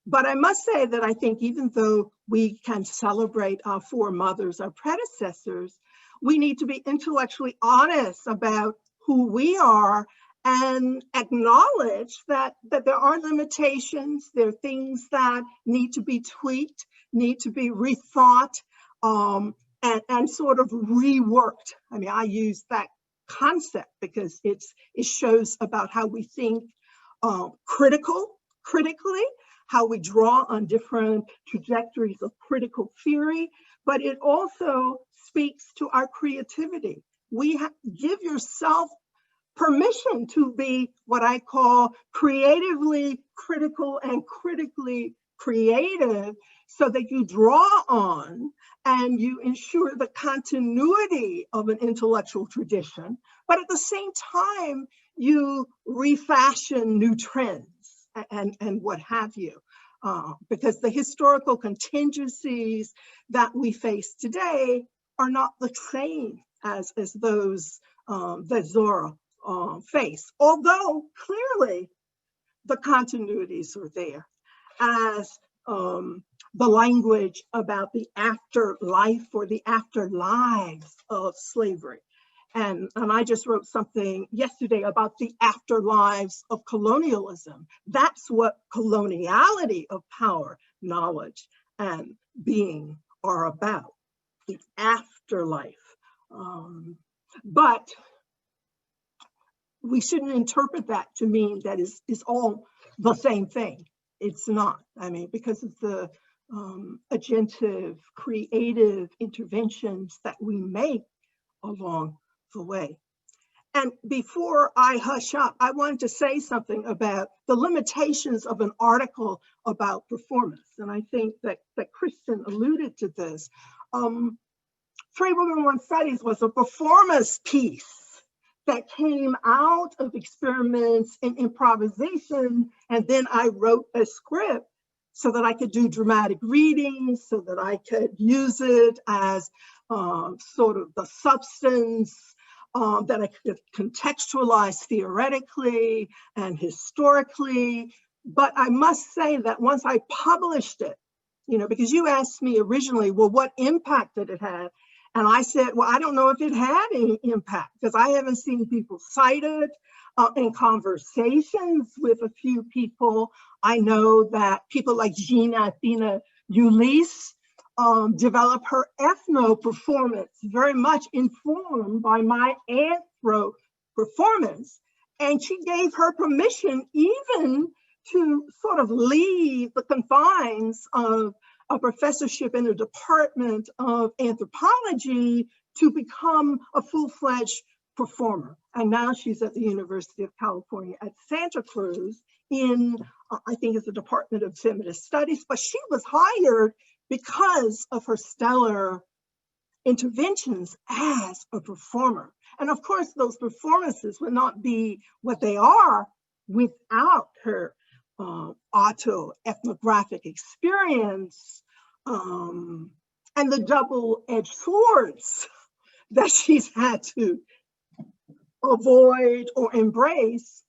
But I must say that I think even though we can celebrate our foremothers, our predecessors, we need to be intellectually honest about who we are and acknowledge that there are limitations, there are things that need to be tweaked, need to be rethought and sort of reworked. I mean, I use that concept because it shows about how we think critically, how we draw on different trajectories of critical theory, but it also speaks to our creativity. Give yourself permission to be what I call creatively critical and critically creative, so that you draw on and you ensure the continuity of an intellectual tradition, but at the same time, you refashion new trends and what have you. Because the historical contingencies that we face today are not the same as those that Zora face, although clearly the continuities are there, as the language about the afterlife or the afterlives of slavery. And I just wrote something yesterday about the afterlives of colonialism. That's what coloniality of power, knowledge, and being are about, the afterlife. But we shouldn't interpret that to mean that is all the same thing. It's not. I mean, because of the agentive, creative interventions that we make along the way. And before I hush up, I wanted to say something about the limitations of an article about performance. And I think that Christen alluded to this. 3 Women, 1 Studies was a performance piece that came out of experiments and improvisation. And then I wrote a script so that I could do dramatic readings, so that I could use it as sort of the substance that I could contextualize theoretically and historically. But I must say that once I published it, because you asked me originally, well, what impact did it have? And I said, well, I don't know if it had any impact, because I haven't seen people cite it in conversations with a few people. I know that people like Gina Athena Ulysse develop her ethno-performance, very much informed by my anthro-performance. And she gave her permission even to sort of leave the confines of a professorship in the Department of Anthropology to become a full-fledged performer. And now she's at the University of California at Santa Cruz in, I think it's the Department of Feminist Studies, but she was hired because of her stellar interventions as a performer. And of course, those performances would not be what they are without her auto-ethnographic experience and the double-edged swords that she's had to avoid or embrace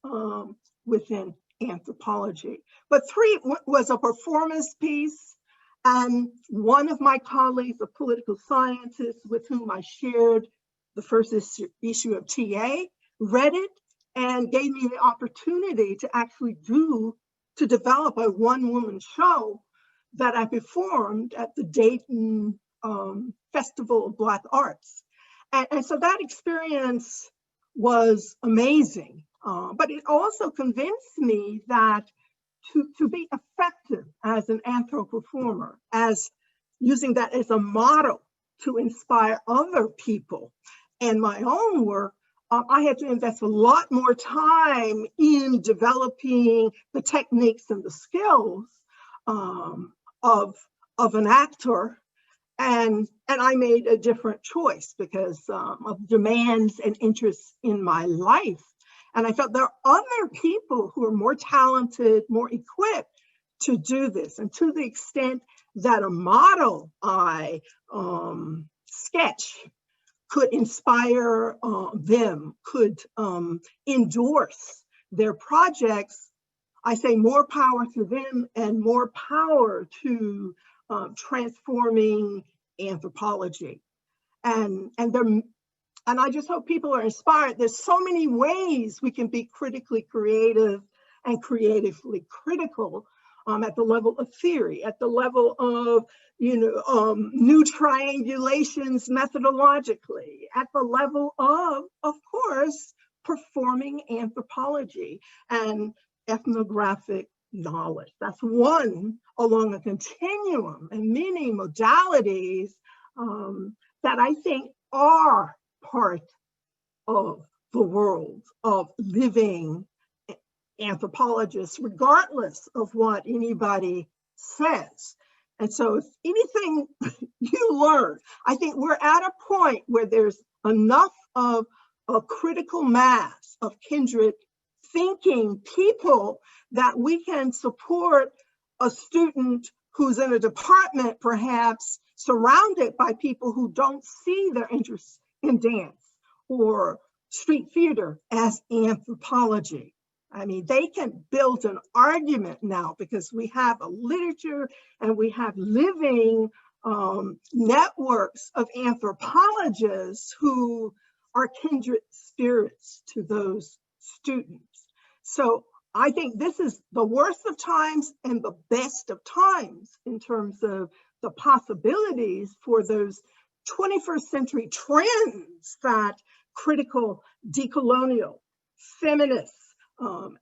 within anthropology. But 3 was a performance piece, and one of my colleagues, a political scientist with whom I shared the first issue of TA, read it and gave me the opportunity to actually develop a 1-woman show that I performed at the Dayton Festival of Black Arts. And so that experience was amazing, but it also convinced me that to be effective as an anthro-performer, as using that as a model to inspire other people and my own work, I had to invest a lot more time in developing the techniques and the skills of an actor. And I made a different choice because of demands and interests in my life. And I felt there are other people who are more talented, more equipped to do this. And to the extent that a model I sketch could inspire them, could endorse their projects, I say more power to them and more power to transforming anthropology. And I just hope people are inspired. There's so many ways we can be critically creative and creatively critical. at the level of theory, at the level of, new triangulations methodologically, at the level of course, performing anthropology and ethnographic knowledge. That's one along a continuum and many modalities that I think are part of the world of living anthropologists, regardless of what anybody says. And so if anything you learn, I think we're at a point where there's enough of a critical mass of kindred thinking people that we can support a student who's in a department perhaps surrounded by people who don't see their interest in dance or street theater as anthropology. I mean, they can build an argument now because we have a literature and we have living networks of anthropologists who are kindred spirits to those students. So I think this is the worst of times and the best of times in terms of the possibilities for those 21st century trends that critical decolonial feminists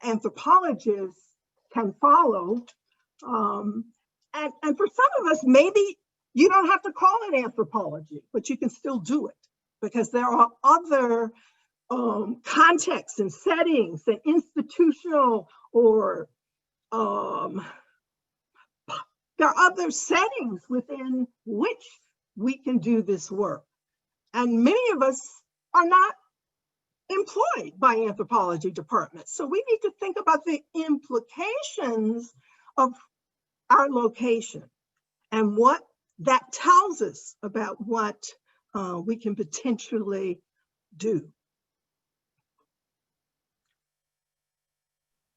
anthropologists can follow. And for some of us, maybe you don't have to call it anthropology, but you can still do it because there are other contexts and settings and institutional or there are other settings within which we can do this work. And many of us are not employed by anthropology departments. So we need to think about the implications of our location and what that tells us about what we can potentially do.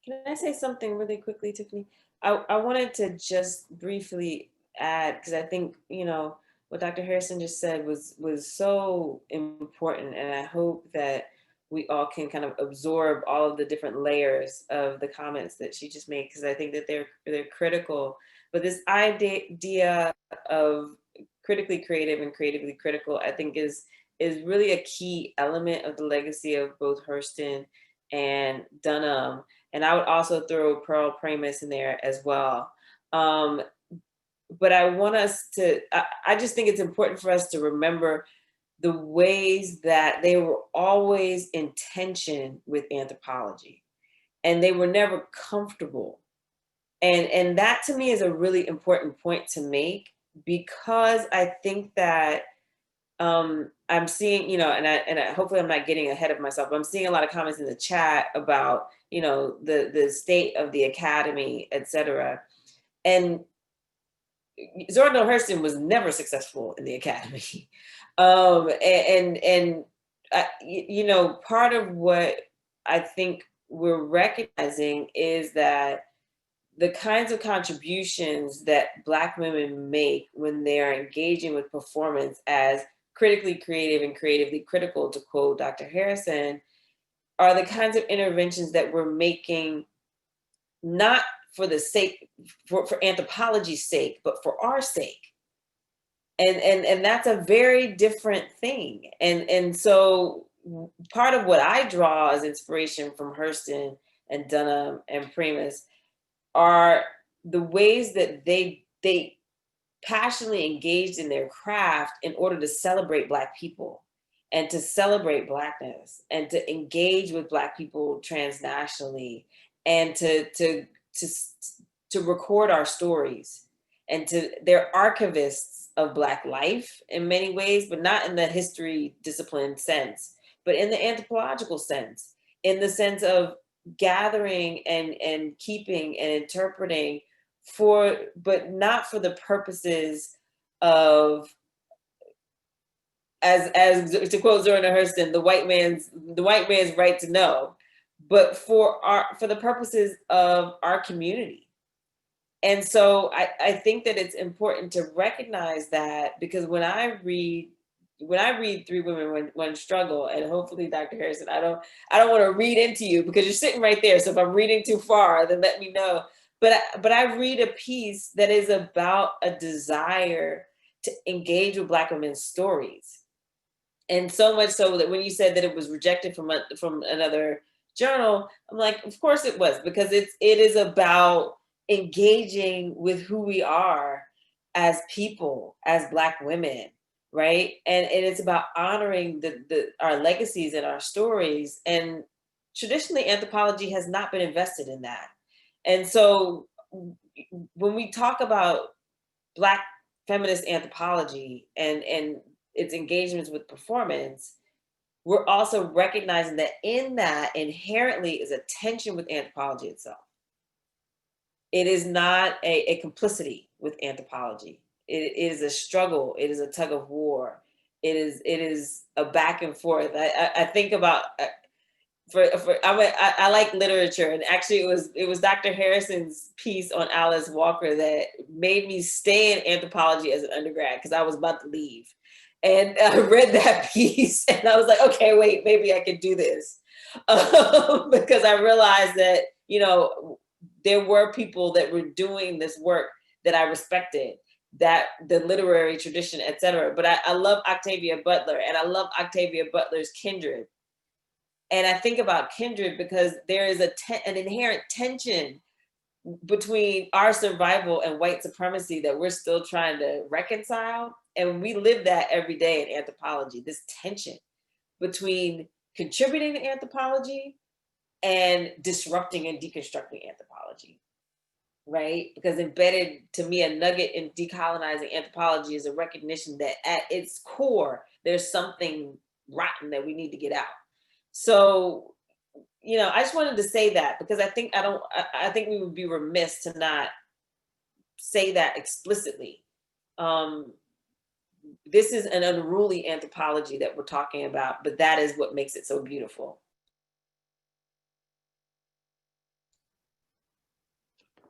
Can I say something really quickly, Tiffany? I wanted to just briefly add, because I think, what Dr. Harrison just said was so important. And I hope that we all can kind of absorb all of the different layers of the comments that she just made, because I think that they're critical. But this idea of critically creative and creatively critical, I think is really a key element of the legacy of both Hurston and Dunham. And I would also throw Pearl Pramis in there as well. But I want us to, I just think it's important for us to remember the ways that they were always in tension with anthropology and they were never comfortable. And that to me is a really important point to make, because I think that I'm seeing, and I hopefully I'm not getting ahead of myself, but I'm seeing a lot of comments in the chat about, the state of the academy, et cetera. And Zora Neale Hurston was never successful in the academy. Part of what I think we're recognizing is that the kinds of contributions that Black women make when they're engaging with performance as critically creative and creatively critical, to quote Dr. Harrison, are the kinds of interventions that we're making not for the sake, for anthropology's sake, but for our sake. And that's a very different thing. And so part of what I draw as inspiration from Hurston and Dunham and Pramis are the ways that they passionately engaged in their craft in order to celebrate Black people and to celebrate Blackness and to engage with Black people transnationally and to record our stories. And they're archivists of Black life in many ways, but not in the history discipline sense, but in the anthropological sense, in the sense of gathering and keeping and interpreting but not for the purposes of, as to quote Zora Neale Hurston, the white man's right to know, but for the purposes of our community. And so I think that it's important to recognize that, because when I read Three Women, One Struggle, and hopefully Dr. Harrison, I don't want to read into you because you're sitting right there. So if I'm reading too far, then let me know. But I read a piece that is about a desire to engage with Black women's stories. And so much so that when you said that it was rejected from another journal, I'm like, of course it was, because it is about engaging with who we are as people, as Black women, right? And it's about honoring our legacies and our stories. And traditionally, anthropology has not been invested in that. And so when we talk about Black feminist anthropology and its engagements with performance, we're also recognizing that in that inherently is a tension with anthropology itself. It is not a complicity with anthropology. It is a struggle. It is a tug of war. It is a back and forth. I think about, I like literature, and actually it was Dr. Harrison's piece on Alice Walker that made me stay in anthropology as an undergrad, because I was about to leave. And I read that piece and I was like, okay, wait, maybe I could do this. Because I realized that, you know, there were people that were doing this work that I respected, that the literary tradition, et cetera. But I love Octavia Butler, and I love Octavia Butler's Kindred. And I think about Kindred because there is an inherent tension between our survival and white supremacy that we're still trying to reconcile. And we live that every day in anthropology, this tension between contributing to anthropology and disrupting and deconstructing anthropology, right? Because embedded, to me, a nugget in decolonizing anthropology is a recognition that at its core, there's something rotten that we need to get out. So, you know, I just wanted to say that because I think we would be remiss to not say that explicitly. This is an unruly anthropology that we're talking about, but that is what makes it so beautiful.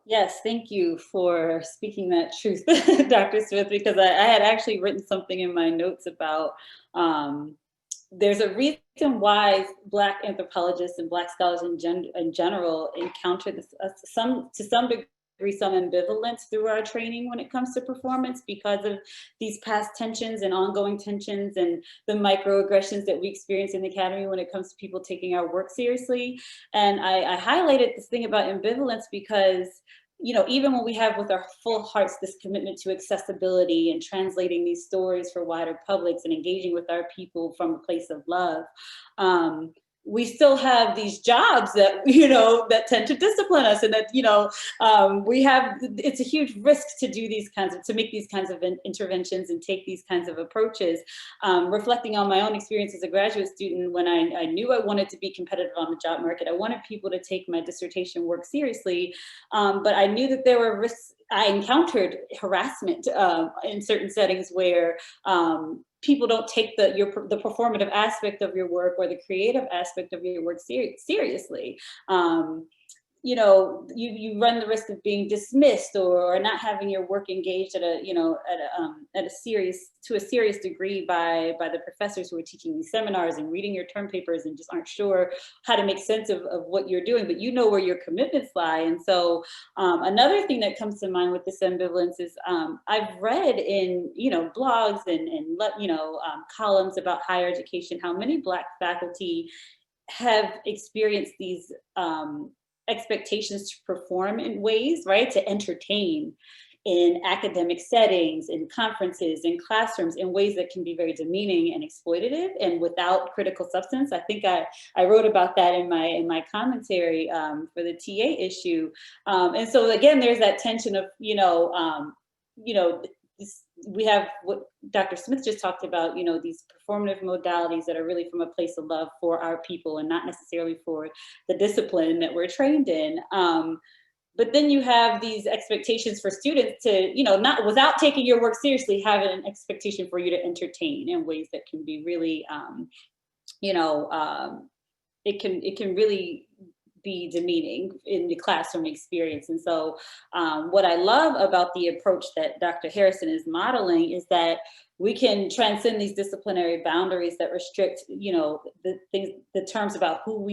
Yes, thank you for speaking that truth, Dr. Smith, because I had actually written something in my notes about there's a reason why Black anthropologists and Black scholars in general encounter this, to some degree, some ambivalence through our training when it comes to performance, because of these past tensions and ongoing tensions and the microaggressions that we experience in the academy when it comes to people taking our work seriously. And I highlighted this thing about ambivalence because, you know, even when we have with our full hearts this commitment to accessibility and translating these stories for wider publics and engaging with our people from a place of love, we still have these jobs that, you know, that tend to discipline us, and that, you know, it's a huge risk to do to make these kinds of interventions and take these kinds of approaches. Reflecting on my own experience as a graduate student, when I knew I wanted to be competitive on the job market, I wanted people to take my dissertation work seriously, but I knew that there were risks. I encountered harassment in certain settings where people don't take the performative aspect of your work or the creative aspect of your work seriously. You know, you run the risk of being dismissed or not having your work engaged to a serious degree by the professors who are teaching these seminars and reading your term papers and just aren't sure how to make sense of what you're doing, but you know where your commitments lie. And so another thing that comes to mind with this ambivalence is I've read in, you know, blogs and columns about higher education, how many Black faculty have experienced these expectations to perform in ways, right, to entertain in academic settings, in conferences, in classrooms, in ways that can be very demeaning and exploitative and without critical substance. I think I wrote about that in my commentary for the TA issue. And so again, there's that tension of, we have what Dr. Smith just talked about, you know, these performative modalities that are really from a place of love for our people and not necessarily for the discipline that we're trained in. But then you have these expectations for students to, you know, not without taking your work seriously, have an expectation for you to entertain in ways that can be really, it can really be demeaning in the classroom experience. And so what I love about the approach that Dr. Harrison is modeling is that we can transcend these disciplinary boundaries that restrict, you know, the terms about who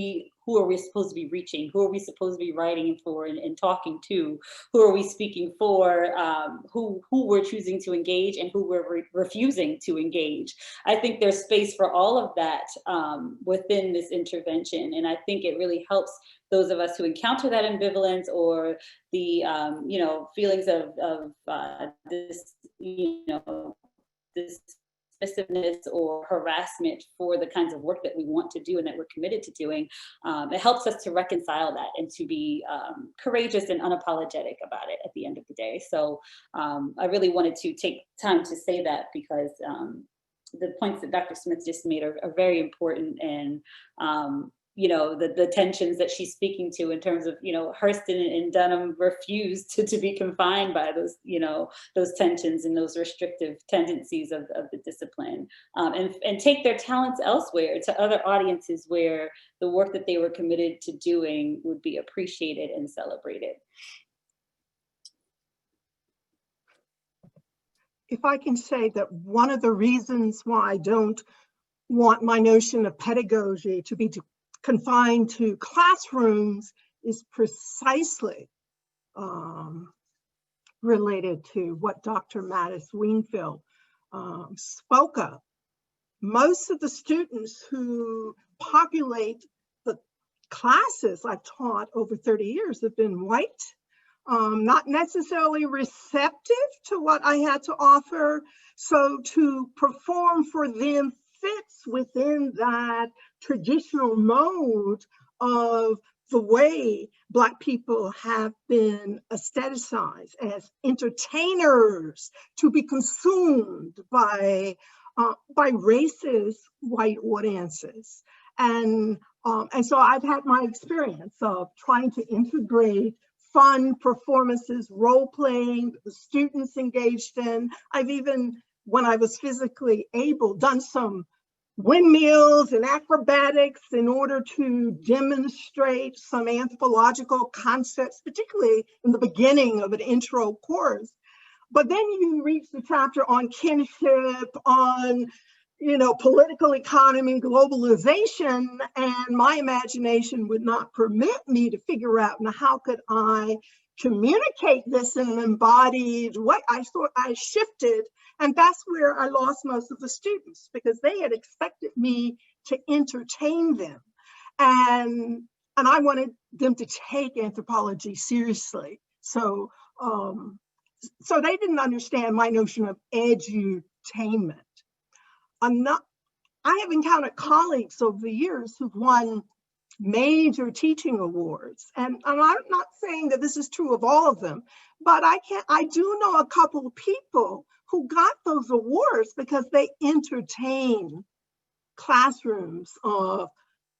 are we supposed to be reaching, who are we supposed to be writing for and talking to, who are we speaking for, who we're choosing to engage and who we're refusing to engage. I think there's space for all of that within this intervention, and I think it really helps those of us who encounter that ambivalence or the you know, feelings of this, you know, this dismissiveness or harassment for the kinds of work that we want to do and that we're committed to doing. It helps us to reconcile that and to be courageous and unapologetic about it at the end of the day. So I really wanted to take time to say that because the points that Dr. Smith just made are very important, and you know, the tensions that she's speaking to in terms of, you know, Hurston and Dunham refused to be confined by those, you know, those tensions and those restrictive tendencies of the discipline, and take their talents elsewhere to other audiences where the work that they were committed to doing would be appreciated and celebrated. If I can say that one of the reasons why I don't want my notion of pedagogy to be confined to classrooms is precisely related to what Dr. Maddox-Wingfield spoke of. Most of the students who populate the classes I've taught over 30 years have been white, not necessarily receptive to what I had to offer. So to perform for them fits within that traditional mode of the way Black people have been aestheticized as entertainers to be consumed by racist white audiences. And so I've had my experience of trying to integrate fun performances, role playing, the students engaged in. I've even, when I was physically able, done some windmills and acrobatics in order to demonstrate some anthropological concepts, particularly in the beginning of an intro course. But then you reach the chapter on kinship, on, you know, political economy, globalization, and my imagination would not permit me to figure out, now, how could I communicate this in an embodied way? I shifted, and that's where I lost most of the students, because they had expected me to entertain them. And I wanted them to take anthropology seriously. So they didn't understand my notion of edutainment. I have encountered colleagues over the years who've won major teaching awards. And I'm not saying that this is true of all of them, but I do know a couple of people who got those awards because they entertain classrooms of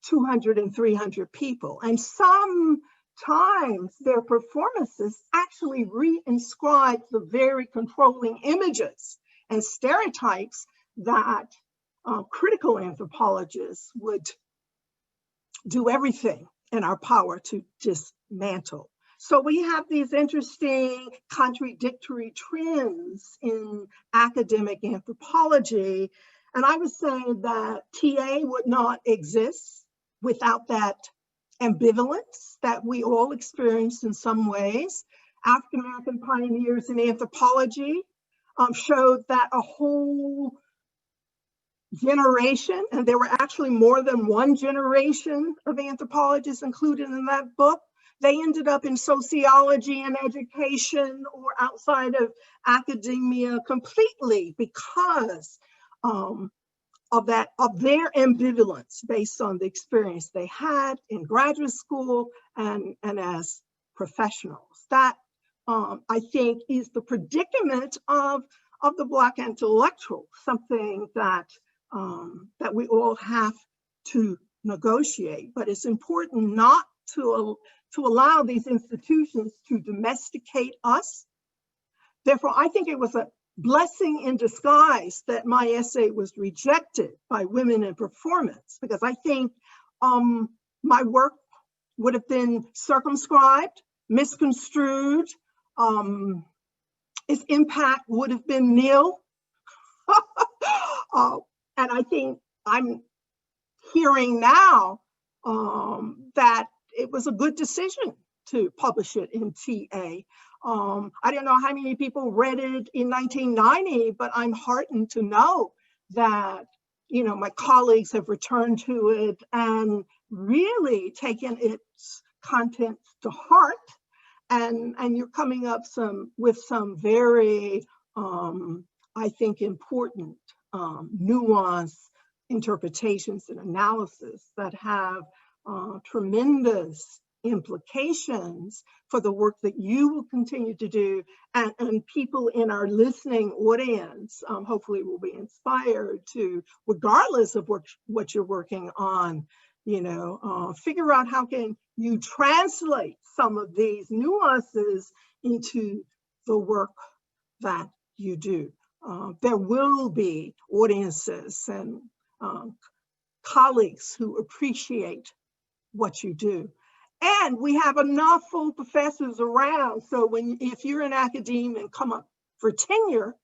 200 and 300 people. And sometimes their performances actually reinscribe the very controlling images and stereotypes that critical anthropologists would do everything in our power to dismantle. So we have these interesting contradictory trends in academic anthropology. And I was saying that TA would not exist without that ambivalence that we all experience in some ways. African American pioneers in anthropology showed that a whole generation, and there were actually more than one generation of anthropologists included in that book, they ended up in sociology and education or outside of academia completely because of their ambivalence based on the experience they had in graduate school and as professionals. That I think is the predicament of the Black intellectual, something that we all have to negotiate. But it's important not to allow these institutions to domesticate us. Therefore, I think it was a blessing in disguise that my essay was rejected by Women in Performance, because I think my work would have been circumscribed, misconstrued, its impact would have been nil. And I think I'm hearing now that it was a good decision to publish it in TA. I don't know how many people read it in 1990, but I'm heartened to know that, you know, my colleagues have returned to it and really taken its content to heart. And you're coming up with some very, I think, important nuanced interpretations and analysis that have tremendous implications for the work that you will continue to do, and people in our listening audience hopefully will be inspired to, regardless of what you're working on, you know, figure out how can you translate some of these nuances into the work that you do. There will be audiences and colleagues who appreciate what you do. And we have enough full professors around, so if you're in academia and come up for tenure,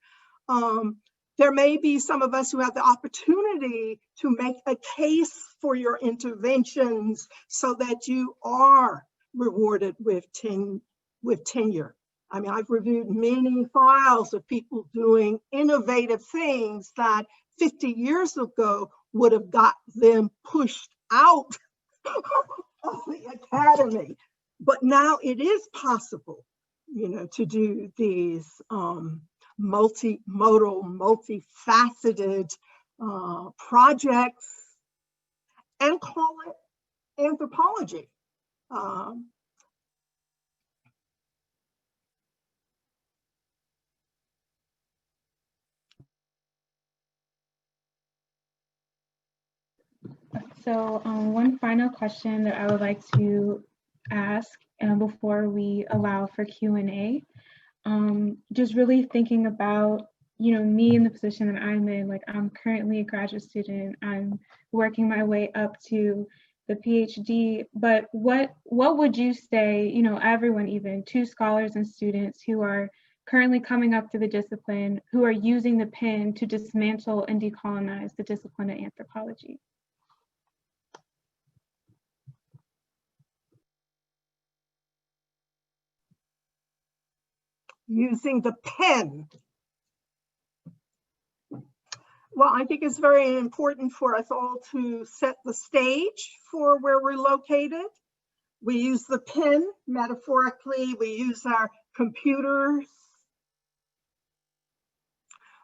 there may be some of us who have the opportunity to make a case for your interventions so that you are rewarded with tenure. I mean, I've reviewed many files of people doing innovative things that 50 years ago would have got them pushed out of the academy. But now it is possible, you know, to do these multimodal, multifaceted projects and call it anthropology. So one final question that I would like to ask before we allow for Q&A, just really thinking about, you know, me in the position that I'm in. Like, I'm currently a graduate student. I'm working my way up to the PhD, but what would you say, you know, everyone, even to scholars and students who are currently coming up through the discipline, who are using the pen to dismantle and decolonize the discipline of anthropology? Using the pen. Well, I think it's very important for us all to set the stage for where we're located. We use the pen metaphorically, we use our computers,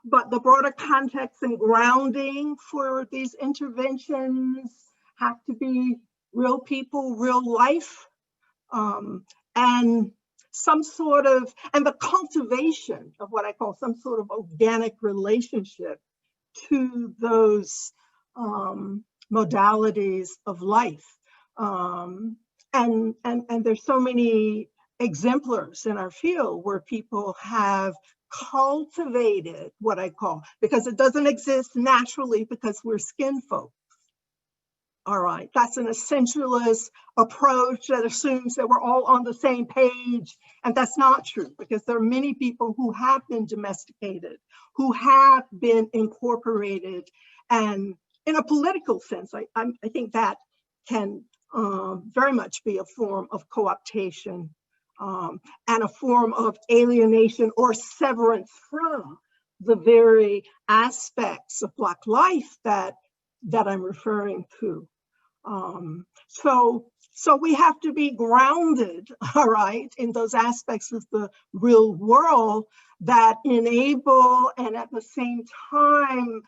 but the broader context and grounding for these interventions have to be real people, real life, and some sort of, and the cultivation of what I call some sort of organic relationship to those modalities of life. And there's so many exemplars in our field where people have cultivated what I call, because it doesn't exist naturally because we're skin folk. All right, that's an essentialist approach that assumes that we're all on the same page, and that's not true, because there are many people who have been domesticated, who have been incorporated, and in a political sense, I think that can very much be a form of co-optation and a form of alienation or severance from the very aspects of Black life that I'm referring to. So we have to be grounded, all right, in those aspects of the real world that enable and at the same time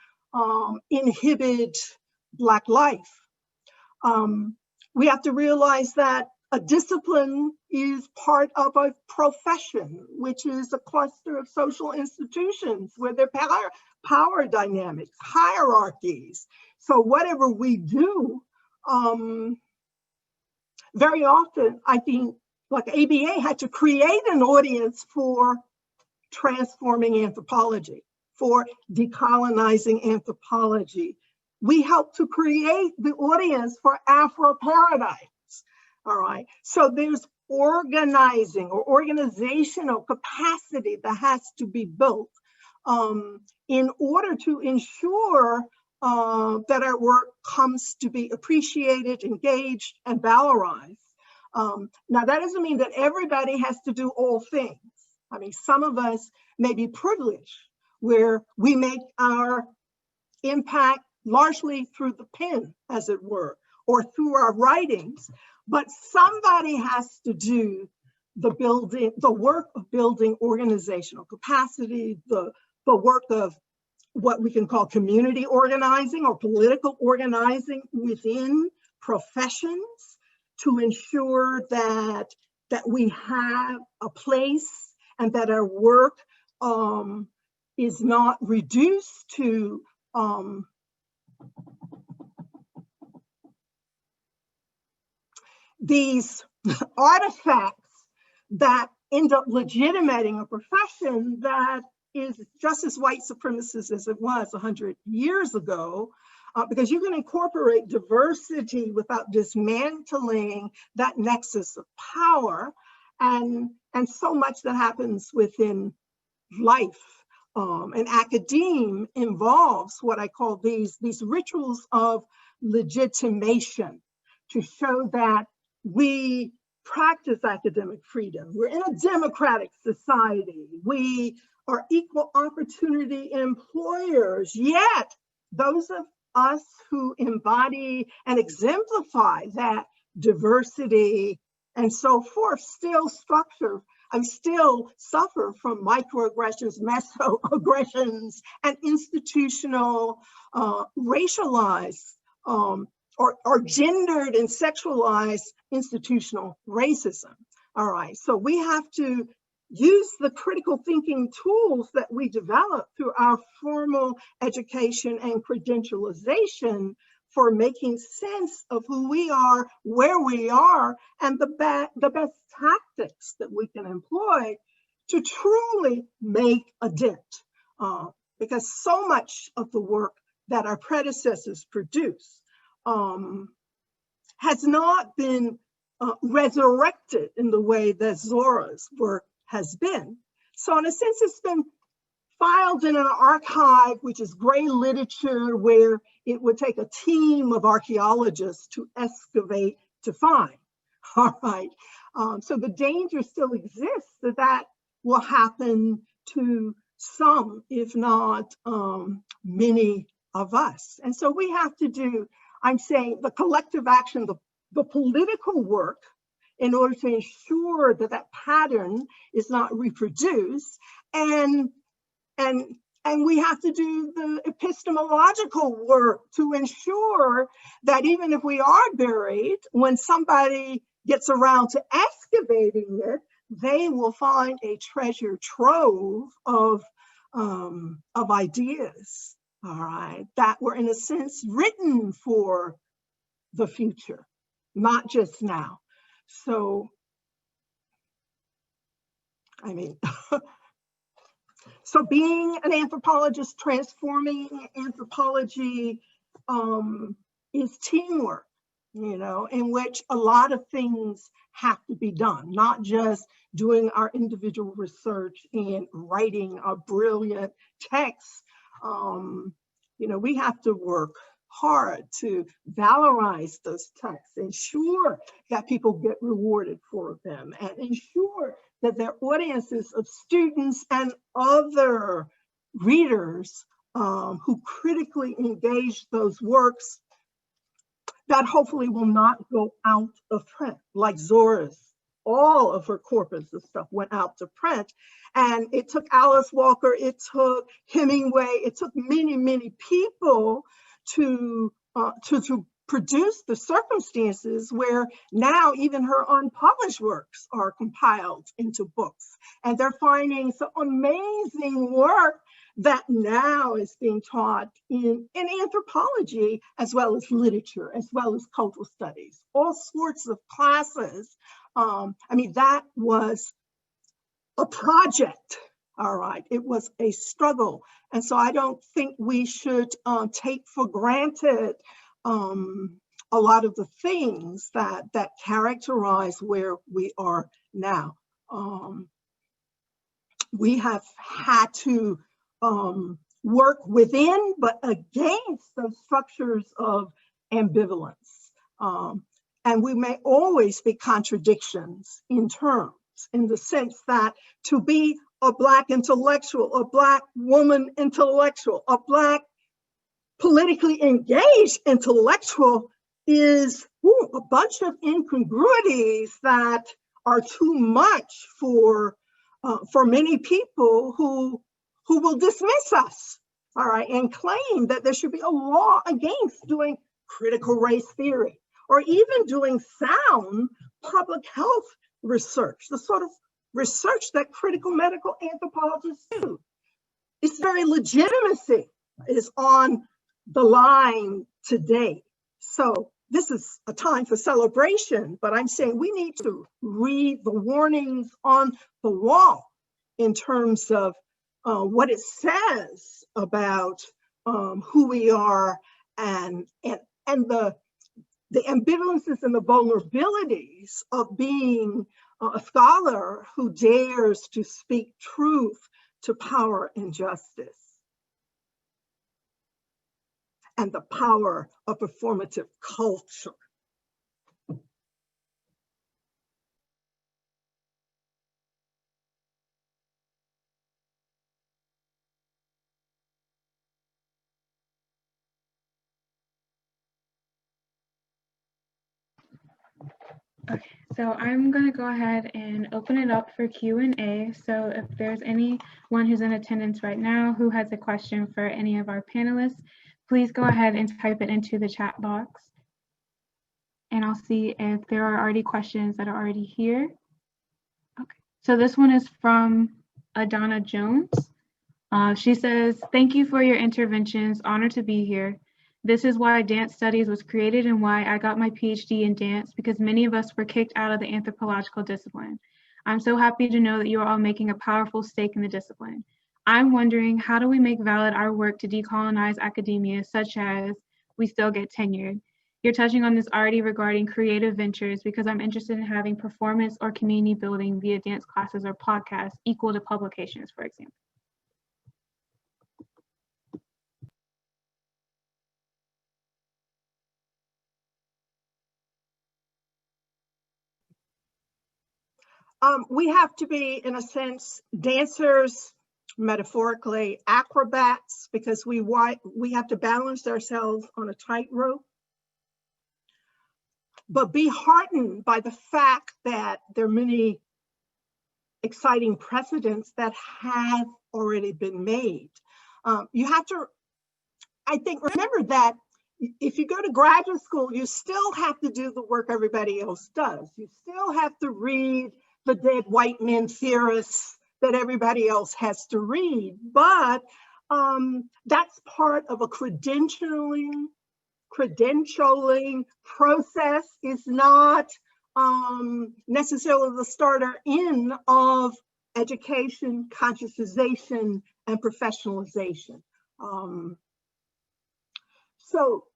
inhibit Black life. We have to realize that a discipline is part of a profession, which is a cluster of social institutions where there are power dynamics, hierarchies. So whatever we do, very often, I think, like ABA had to create an audience for transforming anthropology, for decolonizing anthropology. We helped to create the audience for Afro paradigms, all right? So there's organizing or organizational capacity that has to be built in order to ensure that our work comes to be appreciated, engaged, and valorized. Now, that doesn't mean that everybody has to do all things. I mean, some of us may be privileged where we make our impact largely through the pen, as it were, or through our writings, but somebody has to do the work of building organizational capacity, the work of what we can call community organizing or political organizing within professions to ensure that we have a place and that our work is not reduced to these artifacts that end up legitimating a profession that is just as white supremacist as it was 100 years ago, because you can incorporate diversity without dismantling that nexus of power, and so much that happens within life and academe involves what I call these rituals of legitimation to show that we practice academic freedom. We're in a democratic society. We are equal opportunity employers, yet those of us who embody and exemplify that diversity and so forth still suffer from microaggressions, mesoaggressions, and institutional racialized or gendered and sexualized institutional racism. All right, so we have to use the critical thinking tools that we develop through our formal education and credentialization for making sense of who we are, where we are, and the best tactics that we can employ to truly make a dent. Because so much of the work that our predecessors produced has not been resurrected in the way that Zora's work has been. So in a sense, it's been filed in an archive, which is gray literature, where it would take a team of archaeologists to excavate to find. All right, so the danger still exists that will happen to some, if not many of us. And so we have to do, I'm saying, the collective action, the political work, in order to ensure that that pattern is not reproduced, and we have to do the epistemological work to ensure that even if we are buried, when somebody gets around to excavating it, they will find a treasure trove of ideas, all right, that were in a sense written for the future, not just now. So, I mean, so being an anthropologist, transforming anthropology is teamwork, you know, in which a lot of things have to be done, not just doing our individual research and writing a brilliant text. You know, we have to work hard to valorize those texts, ensure that people get rewarded for them, and ensure that their audiences of students and other readers who critically engage those works, that hopefully will not go out of print, like Zora's. All of her corpus of stuff went out to print. And it took Alice Walker, it took Hemingway, it took many, many people to produce the circumstances where now even her unpublished works are compiled into books. And they're finding some amazing work that now is being taught in anthropology, as well as literature, as well as cultural studies, all sorts of classes. I mean, that was a project, all right? It was a struggle. And so I don't think we should take for granted a lot of the things that characterize where we are now. We have had to work within, but against those structures of ambivalence. And we may always be contradictions in terms, in the sense that to be a Black intellectual, a Black woman intellectual, a Black politically engaged intellectual is a bunch of incongruities that are too much for many people who will dismiss us, all right, and claim that there should be a law against doing critical race theory or even doing sound public health research, the sort of research that critical medical anthropologists do. Its very legitimacy is on the line today. So this is a time for celebration, but I'm saying we need to read the warnings on the wall in terms of what it says about who we are and the ambivalences and the vulnerabilities of being a scholar who dares to speak truth to power and justice, and the power of performative culture. Okay, so I'm going to go ahead and open it up for Q&A. So if there's anyone who's in attendance right now who has a question for any of our panelists, please go ahead and type it into the chat box. And I'll see if there are already questions that are already here. Okay, so this one is from Adana Jones. She says, "Thank you for your interventions, honored to be here. This is why dance studies was created and why I got my PhD in dance, because many of us were kicked out of the anthropological discipline. I'm so happy to know that you are all making a powerful stake in the discipline. I'm wondering, how do we make valid our work to decolonize academia, such as we still get tenured? You're touching on this already regarding creative ventures, because I'm interested in having performance or community building via dance classes or podcasts equal to publications, for example." We have to be, in a sense, dancers, metaphorically acrobats, because we have to balance ourselves on a tightrope. But be heartened by the fact that there are many exciting precedents that have already been made. You have to, I think, remember that if you go to graduate school, you still have to do the work everybody else does. You still have to read the dead white men theorists that everybody else has to read, but that's part of a credentialing process. Is not necessarily the starter in of education, conscientization, and professionalization. So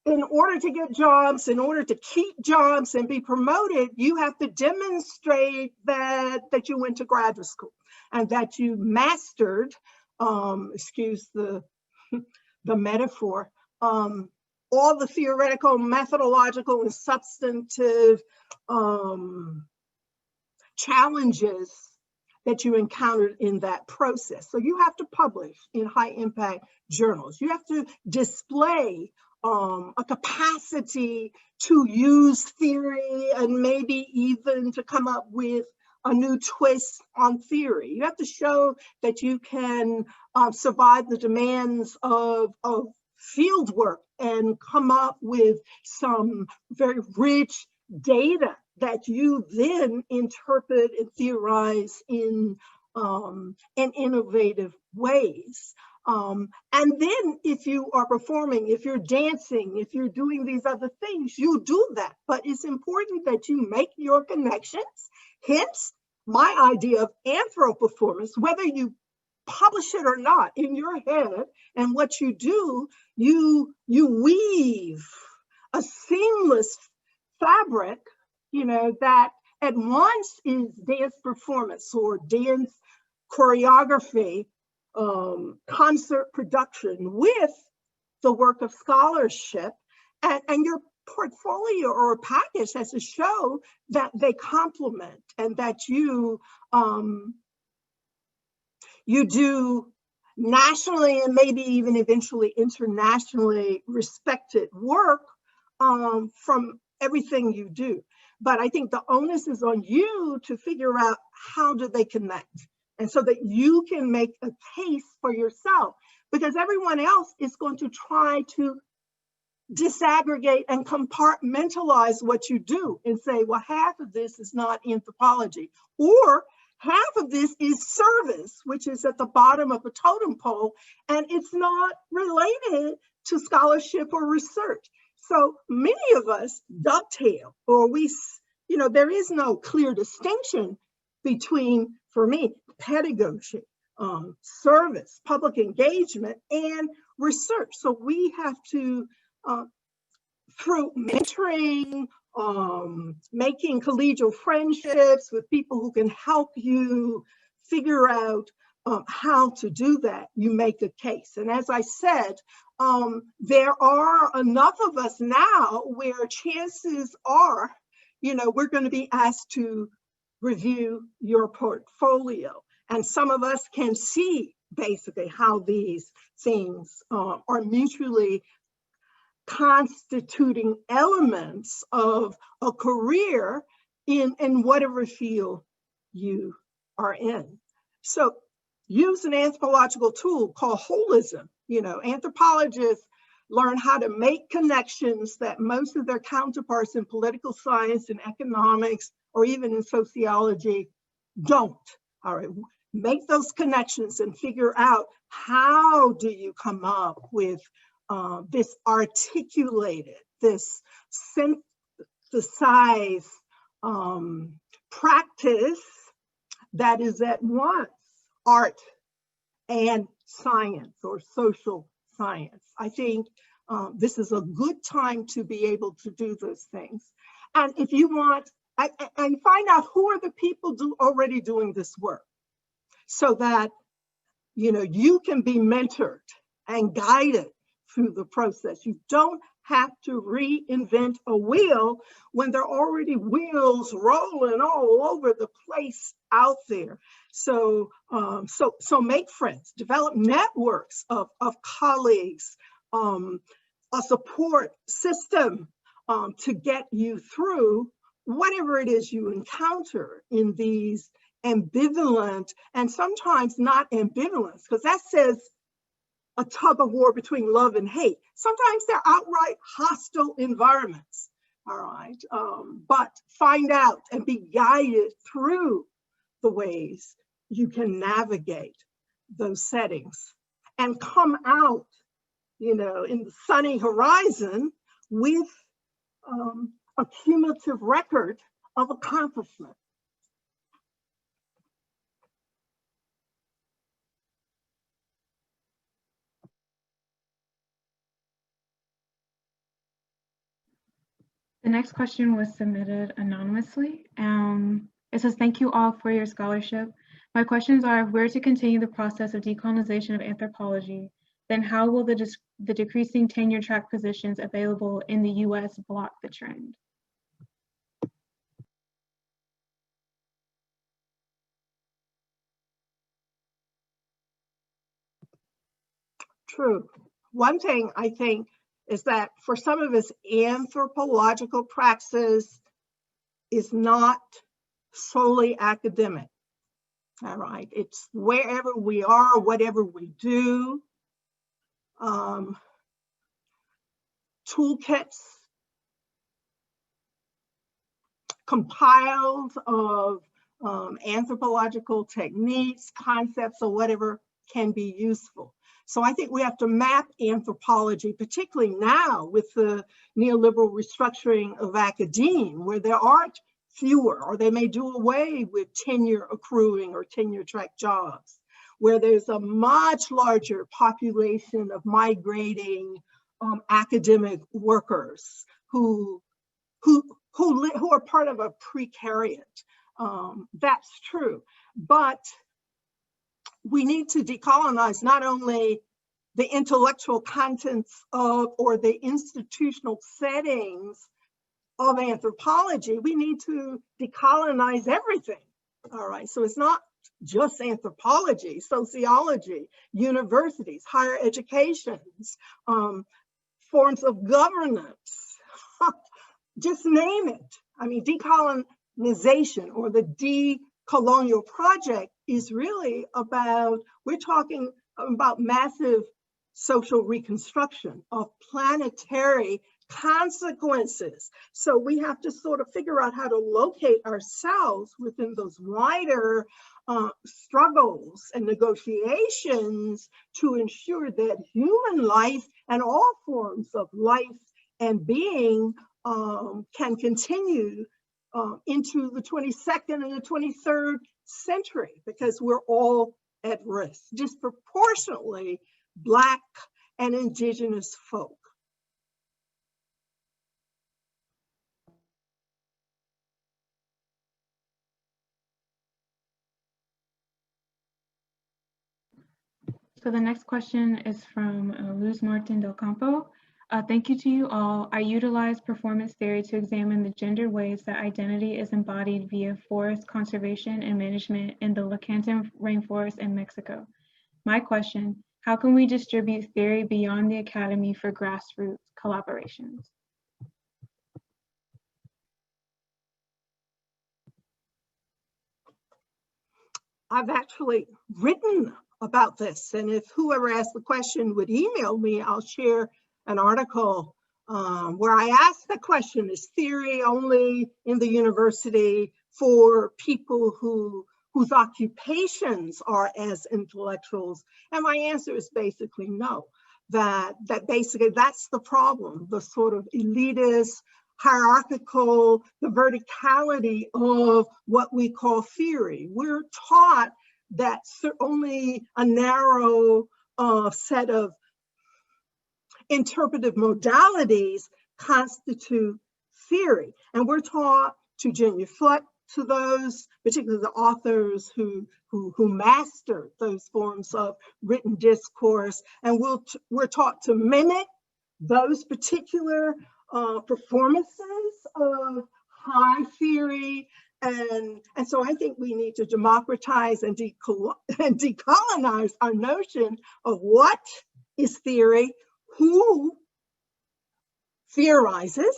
in order to get jobs, in order to keep jobs and be promoted, you have to demonstrate that you went to graduate school and that you mastered, excuse the metaphor, all the theoretical, methodological, and substantive challenges that you encountered in that process. So you have to publish in high impact journals. You have to display a capacity to use theory and maybe even to come up with a new twist on theory. You have to show that you can survive the demands of field work and come up with some very rich data that you then interpret and theorize in innovative ways. And then if you are performing, if you're dancing, if you're doing these other things, you do that. But it's important that you make your connections. Hence, my idea of anthro-performance, whether you publish it or not in your head, and what you do, you weave a seamless fabric, you know, that at once is dance performance or dance choreography, concert production with the work of scholarship, and your portfolio or package has to show that they complement and that you do nationally and maybe even eventually internationally respected work from everything you do. But I think the onus is on you to figure out how do they connect, and so that you can make a case for yourself, because everyone else is going to try to disaggregate and compartmentalize what you do and say, well, half of this is not anthropology, or half of this is service, which is at the bottom of a totem pole, and it's not related to scholarship or research. So many of us dovetail, or there is no clear distinction between, for me, pedagogy, service, public engagement, and research. So we have to, through mentoring, making collegial friendships with people who can help you figure out how to do that, you make a case. And as I said, there are enough of us now where chances are, we're going to be asked to review your portfolio. And some of us can see basically how these things are mutually constituting elements of a career in whatever field you are in. So use an anthropological tool called holism. Anthropologists learn how to make connections that most of their counterparts in political science and economics or even in sociology don't. All right, make those connections and figure out how do you come up with this articulated, this synthesized practice that is at once art and science or social science. I think this is a good time to be able to do those things. And if you want, and find out who are the people already doing this work, so that you can be mentored and guided through the process. You don't have to reinvent a wheel when there are already wheels rolling all over the place out there. So make friends, develop networks of colleagues, a support system to get you through whatever it is you encounter in these ambivalent, and sometimes not ambivalence, because that says a tug of war between love and hate. Sometimes they're outright hostile environments, all right? But find out and be guided through the ways you can navigate those settings and come out, in the sunny horizon with a cumulative record of accomplishment. The next question was submitted anonymously. It says, thank you all for your scholarship. My questions are, if we're to continue the process of decolonization of anthropology, then how will the decreasing tenure track positions available in the US block the trend? True. One thing I think is that for some of us, anthropological praxis is not solely academic. All right, it's wherever we are, whatever we do. Toolkits compiled of anthropological techniques, concepts, or whatever can be useful. So I think we have to map anthropology, particularly now with the neoliberal restructuring of academia, where there aren't fewer, or they may do away with tenure accruing or tenure track jobs, where there's a much larger population of migrating academic workers who are part of a precariat. That's true, but we need to decolonize not only the intellectual contents of or the institutional settings of anthropology, we need to decolonize everything. All right, so it's not just anthropology, sociology, universities, higher educations, forms of governance, just name it. I mean, decolonization or the decolonial project is really about, we're talking about massive social reconstruction of planetary consequences. So we have to sort of figure out how to locate ourselves within those wider struggles and negotiations to ensure that human life and all forms of life and being can continue into the 22nd and the 23rd century, because we're all at risk, disproportionately Black and Indigenous folk. So the next question is from Luz Martin del Campo. Thank you to you all. I utilize performance theory to examine the gendered ways that identity is embodied via forest conservation and management in the Lacantan rainforest in Mexico. My question, how can we distribute theory beyond the academy for grassroots collaborations? I've actually written about this, and if whoever asked the question would email me, I'll share an article where I ask the question, is theory only in the university for people whose occupations are as intellectuals? And my answer is basically no, that basically that's the problem, the sort of elitist, hierarchical, the verticality of what we call theory. We're taught that only a narrow set of interpretive modalities constitute theory. And we're taught to genuflect to those, particularly the authors who master those forms of written discourse. And we're taught to mimic those particular performances of high theory. And so I think we need to democratize and decolonize our notion of what is theory, who theorizes,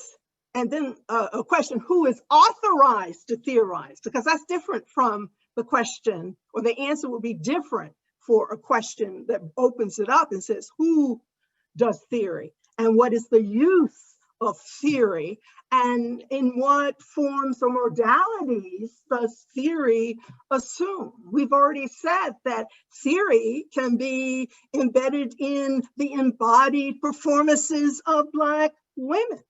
and then a question, who is authorized to theorize? Because that's different from the question, or the answer will be different for a question that opens it up and says, who does theory? And what is the use of theory? And in what forms or modalities does theory assume? We've already said that theory can be embedded in the embodied performances of Black women.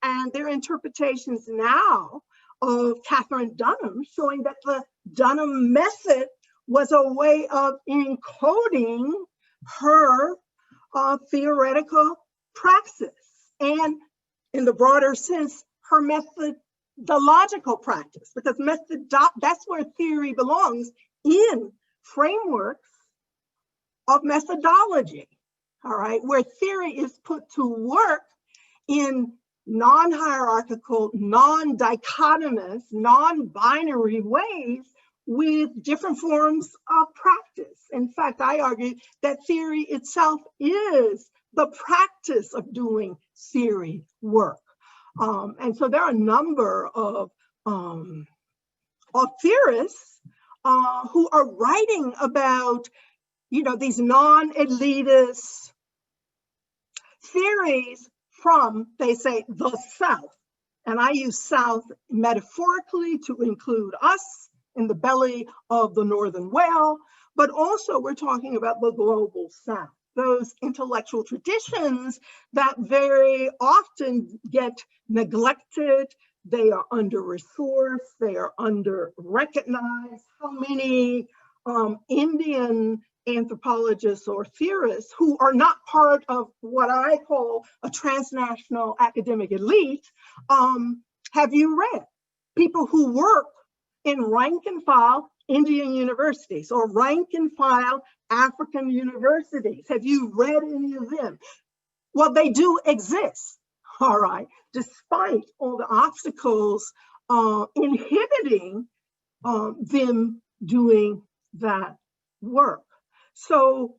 And there are interpretations now of Catherine Dunham showing that the Dunham method was a way of encoding her theoretical praxis, and in the broader sense, her methodological practice, because that's where theory belongs, in frameworks of methodology, all right, where theory is put to work in non-hierarchical, non-dichotomous, non-binary ways with different forms of practice. In fact, I argue that theory itself is the practice of doing theory work. And so there are a number of theorists who are writing about, these non-elitist theories from, they say, the South. And I use South metaphorically to include us in the belly of the Northern whale, but also we're talking about the global South, those intellectual traditions that very often get neglected. They are under-resourced, they are under-recognized. How many Indian anthropologists or theorists who are not part of what I call a transnational academic elite have you read? People who work in rank and file Indian universities or rank and file African universities. Have you read any of them? Well, they do exist, all right, despite all the obstacles inhibiting them doing that work. So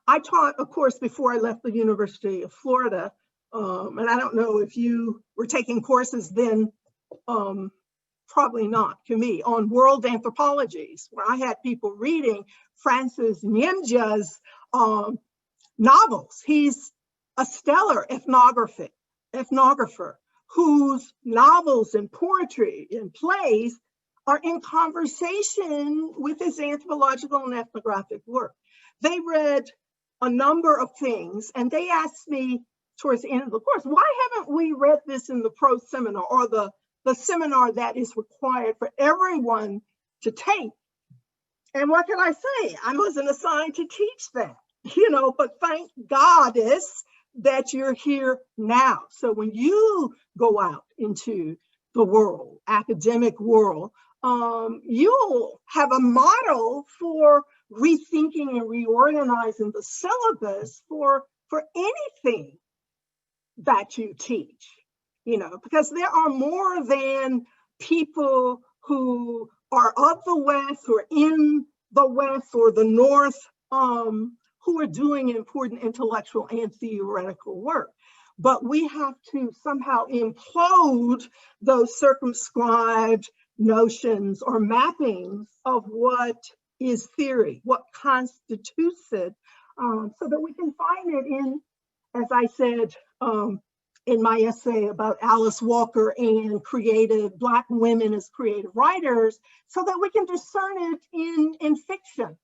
I taught, of course, before I left the University of Florida, and I don't know if you were taking courses then, probably not, Camee, on world anthropologies, where I had people reading Francis Nyenja's novels. He's a stellar ethnographer whose novels and poetry and plays are in conversation with his anthropological and ethnographic work. They read a number of things and they asked me towards the end of the course, why haven't we read this in the pro seminar or the seminar that is required for everyone to take? And what can I say? I wasn't assigned to teach that, but thank goddess that you're here now. So when you go out into the world, academic world, you'll have a model for rethinking and reorganizing the syllabus for anything that you teach, because there are more than people who are of the West or in the West or the North who are doing important intellectual and theoretical work. But we have to somehow implode those circumscribed notions or mappings of what is theory, what constitutes it, so that we can find it in, as I said in my essay about Alice Walker and Black women as creative writers, so that we can discern it in fiction,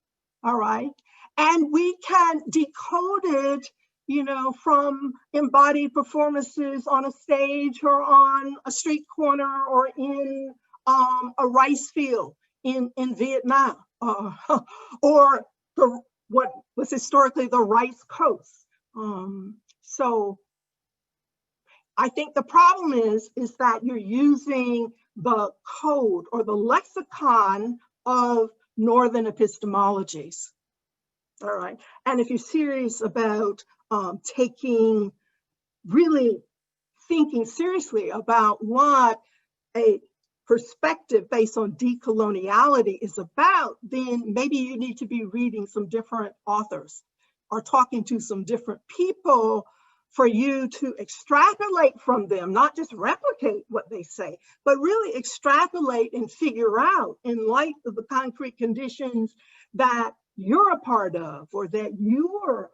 all right? And we can decode it, from embodied performances on a stage or on a street corner or in a rice field in Vietnam, or what was historically the Rice Coast. So I think the problem is that you're using the code or the lexicon of Northern epistemologies. All right. And if you're serious about really thinking seriously about what a perspective based on decoloniality is about, then maybe you need to be reading some different authors or talking to some different people for you to extrapolate from them, not just replicate what they say, but really extrapolate and figure out in light of the concrete conditions that you're a part of or that you're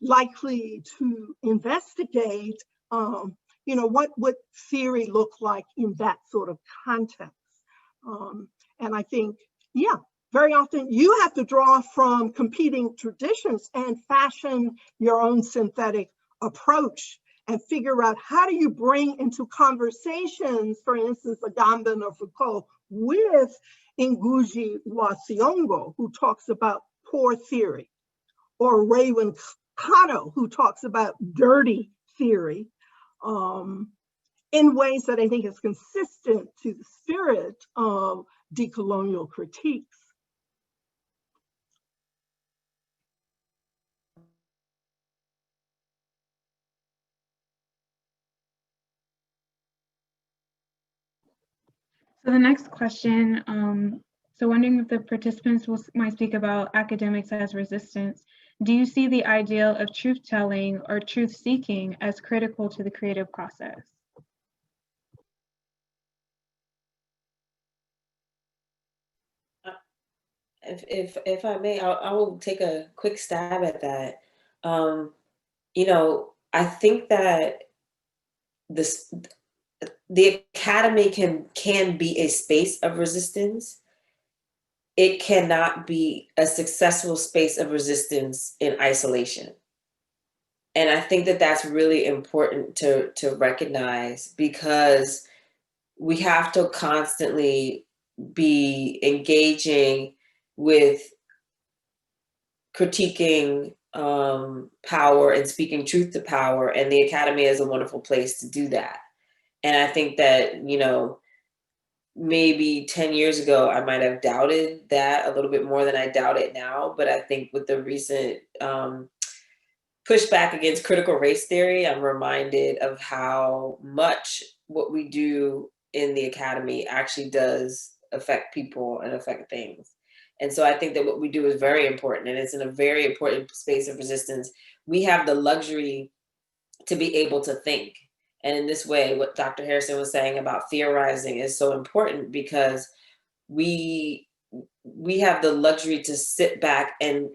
likely to investigate, what would theory look like in that sort of context? And I think, very often you have to draw from competing traditions and fashion your own synthetic approach and figure out how do you bring into conversations, for instance, Agamben or Foucault with Ngugi wa Thiong'o, who talks about poor theory, or Raywin Kano, who talks about dirty theory, in ways that I think is consistent to the spirit of decolonial critiques. So the next question, so wondering if the participants might speak about academics as resistance. Do you see the ideal of truth-telling or truth-seeking as critical to the creative process? If I may, I will take a quick stab at that. I think that the academy can be a space of resistance. It cannot be a successful space of resistance in isolation. And I think that that's really important to recognize, because we have to constantly be engaging with critiquing power and speaking truth to power. And the academy is a wonderful place to do that. And I think that, maybe 10 years ago, I might have doubted that a little bit more than I doubt it now. But I think with the recent pushback against critical race theory, I'm reminded of how much what we do in the academy actually does affect people and affect things. And so I think that what we do is very important, and it's in a very important space of resistance. We have the luxury to be able to think. And in this way, what Dr. Harrison was saying about theorizing is so important, because we have the luxury to sit back and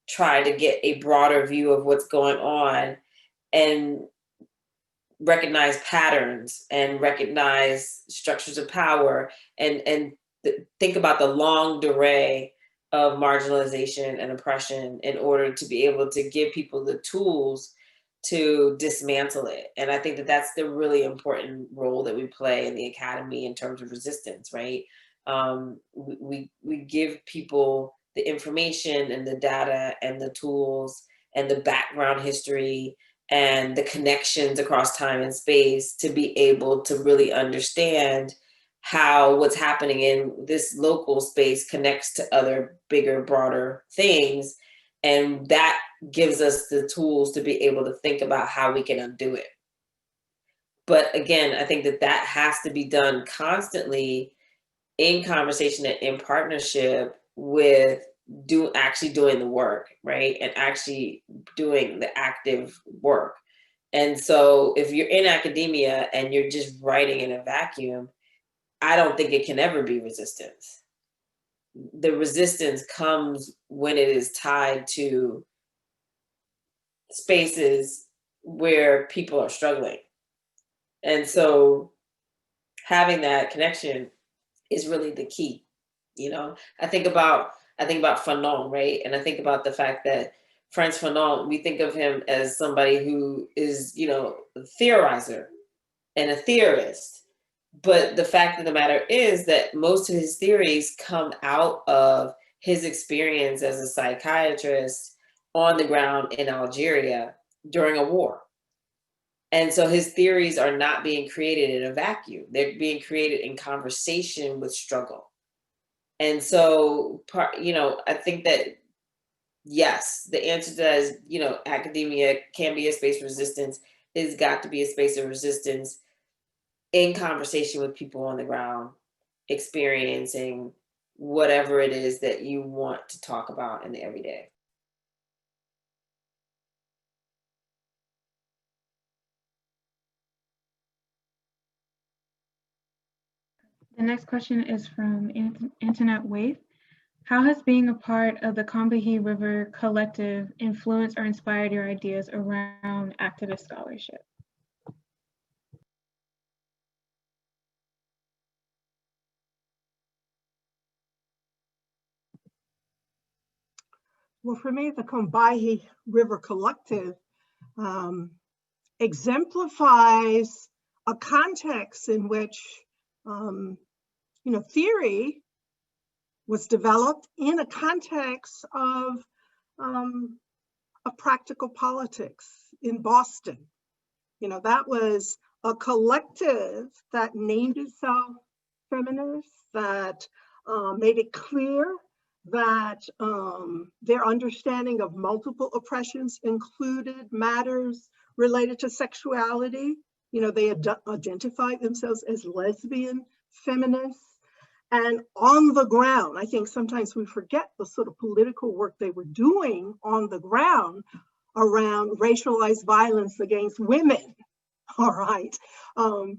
try to get a broader view of what's going on and recognize patterns and recognize structures of power and think about the long array of marginalization and oppression in order to be able to give people the tools to dismantle it. And I think that that's the really important role that we play in the academy in terms of resistance, right? We give people the information and the data and the tools and the background history and the connections across time and space to be able to really understand how what's happening in this local space connects to other bigger, broader things. And that gives us the tools to be able to think about how we can undo it. But again, I think that that has to be done constantly in conversation and in partnership with actually doing the work, right? And actually doing the active work. And so if you're in academia and you're just writing in a vacuum, I don't think it can ever be resistance. The resistance comes when it is tied to spaces where people are struggling. And so having that connection is really the key. You know, I think about Fanon, right? And I think about the fact that Frantz Fanon, we think of him as somebody who is, you know, a theorizer and a theorist. But the fact of the matter is that most of his theories come out of his experience as a psychiatrist on the ground in Algeria during a war. And so his theories are not being created in a vacuum. They're being created in conversation with struggle. And so, you know, I think that, yes, the answer to that is, you know, academia can be a space of resistance. It's got to be a space of resistance in conversation with people on the ground, experiencing whatever it is that you want to talk about in the everyday. The next question is from Antoinette Waith. How has being a part of the Combahee River Collective influenced or inspired your ideas around activist scholarship? Well, for me, the Combahee River Collective exemplifies a context in which, you know, theory was developed in a context of practical politics in Boston. You know, that was a collective that named itself feminist, that made it clear that their understanding of multiple oppressions included matters related to sexuality. You know, they identified themselves as lesbian feminists. And on the ground, I think sometimes we forget the sort of political work they were doing on the ground around racialized violence against women, all right?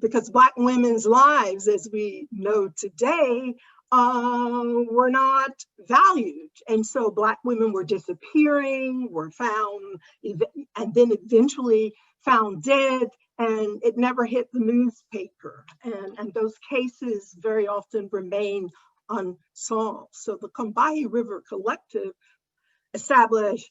Because Black women's lives, as we know today, were not valued. And so Black women were disappearing, were found, and then eventually found dead, and it never hit the newspaper. And those cases very often remain unsolved. So the Combahee River Collective established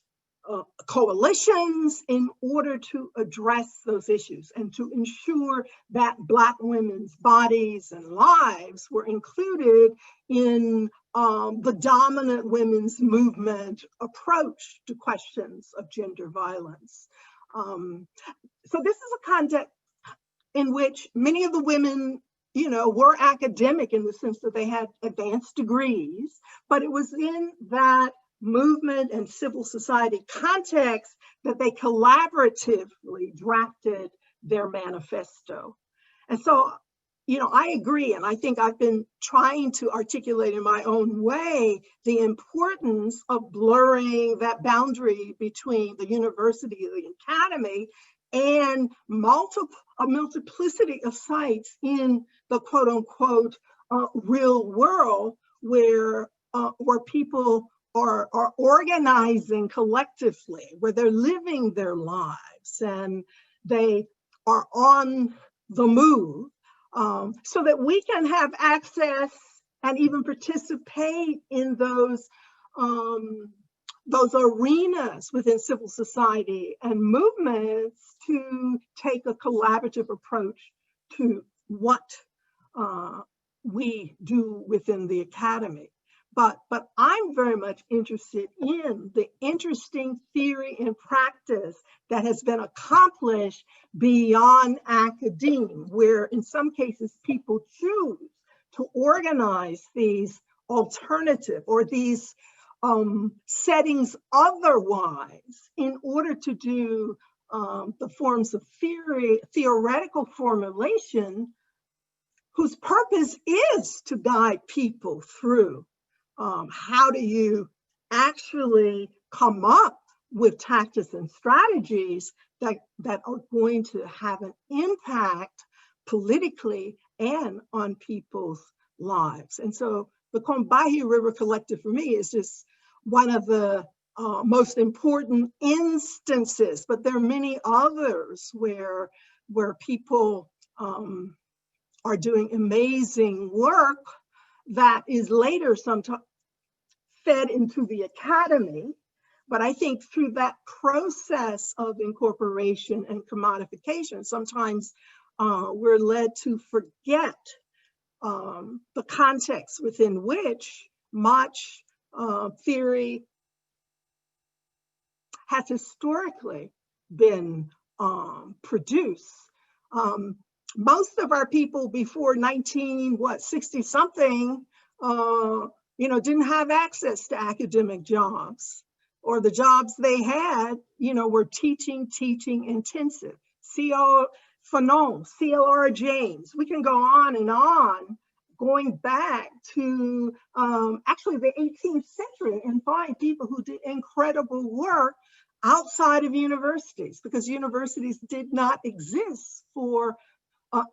coalitions in order to address those issues and to ensure that Black women's bodies and lives were included in the dominant women's movement approach to questions of gender violence. So this is a context in which many of the women you know, were academic in the sense that they had advanced degrees, but it was in that movement and civil society context that they collaboratively drafted their manifesto. And so, you know, I agree, and I think I've been trying to articulate in my own way the importance of blurring that boundary between the university, the academy, and a multiplicity of sites in the quote unquote real world where people are organizing collectively, where they're living their lives and they are on the move, so that we can have access and even participate in those arenas within civil society and movements to take a collaborative approach to what we do within the academy. But I'm very much interested in the interesting theory and practice that has been accomplished beyond academia, where in some cases people choose to organize these alternative or these settings otherwise in order to do the forms of theoretical formulation whose purpose is to guide people through how do you actually come up with tactics and strategies that are going to have an impact politically and on people's lives. And so the Combahee River Collective for me is just one of the most important instances, but there are many others where people are doing amazing work that is later sometimes fed into the academy. But I think through that process of incorporation and commodification, sometimes we're led to forget the context within which much theory has historically been produced. Most of our people before 60 something, you know, didn't have access to academic jobs, or the jobs they had, you know, were teaching intensive. C.O. Fanon, C.L.R. James, we can go on and on, going back to actually the 18th century and find people who did incredible work outside of universities, because universities did not exist for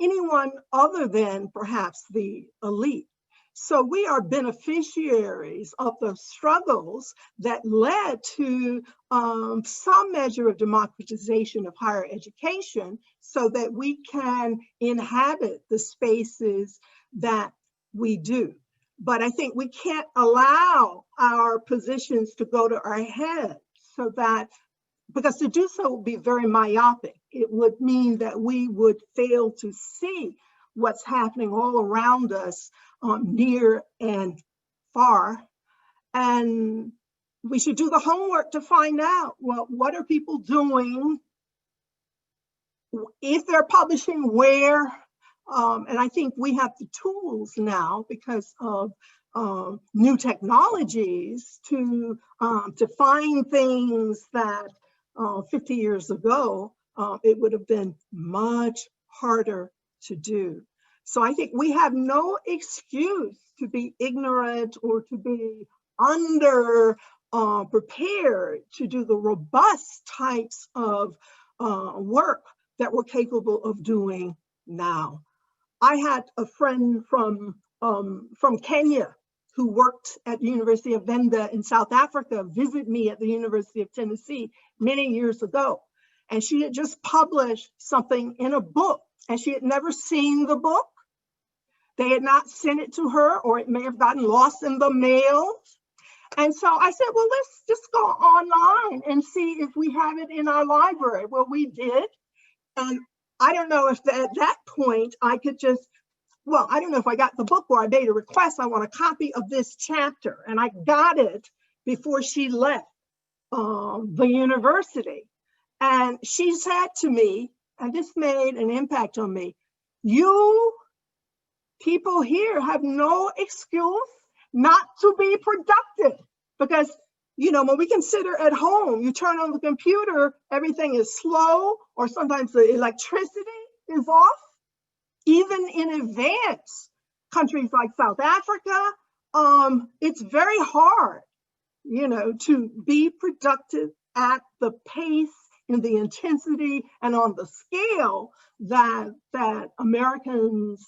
anyone other than perhaps the elite. So we are beneficiaries of the struggles that led to some measure of democratization of higher education so that we can inhabit the spaces that we do. But I think we can't allow our positions to go to our heads, so that, because to do so would be very myopic. It would mean that we would fail to see what's happening all around us, near and far. And we should do the homework to find out, well, what are people doing? If they're publishing, where? And I think we have the tools now because of new technologies to find things that 50 years ago, it would have been much harder to do. So I think we have no excuse to be ignorant or to be under prepared to do the robust types of work that we're capable of doing now. I had a friend from Kenya who worked at the University of Venda in South Africa visit me at the University of Tennessee many years ago. And she had just published something in a book, and she had never seen the book. They had not sent it to her, or it may have gotten lost in the mail. And so I said, well, let's just go online and see if we have it in our library. Well, we did. And I don't know if at that point I could just, well, I don't know if I got the book or I made a request. I want a copy of this chapter. And I got it before she left the university. And she said to me, and this made an impact on me, you people here have no excuse not to be productive, because, you know, when we consider at home, you turn on the computer, everything is slow, or sometimes the electricity is off. Even in advanced countries like South Africa, it's very hard, you know, to be productive at the pace and the intensity and on the scale that Americans,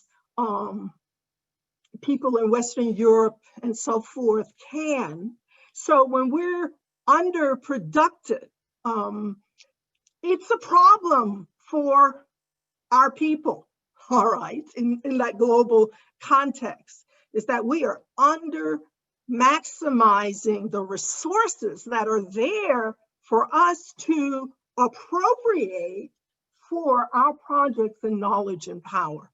people in Western Europe and so forth can. So when we're underproductive, it's a problem for our people, all right, in that global context, is that we are under maximizing the resources that are there for us to appropriate for our projects in knowledge and power.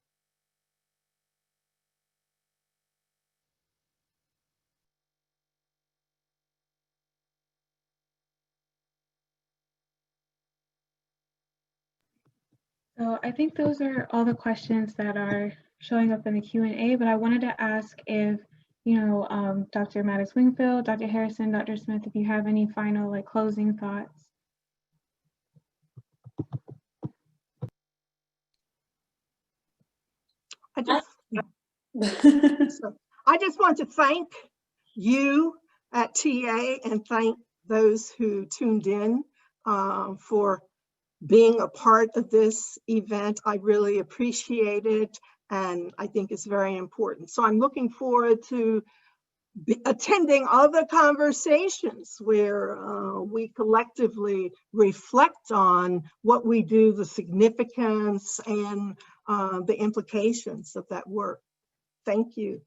So I think those are all the questions that are showing up in the Q&A, but I wanted to ask if, you know, Dr. Maddox-Wingfield, Dr. Harrison, Dr. Smith, if you have any final like closing thoughts. I just want to thank you at TA and thank those who tuned in for being a part of this event. I really appreciate it, and I think it's very important. So I'm looking forward to attending other conversations where we collectively reflect on what we do, the significance, and the implications of that work. Thank you.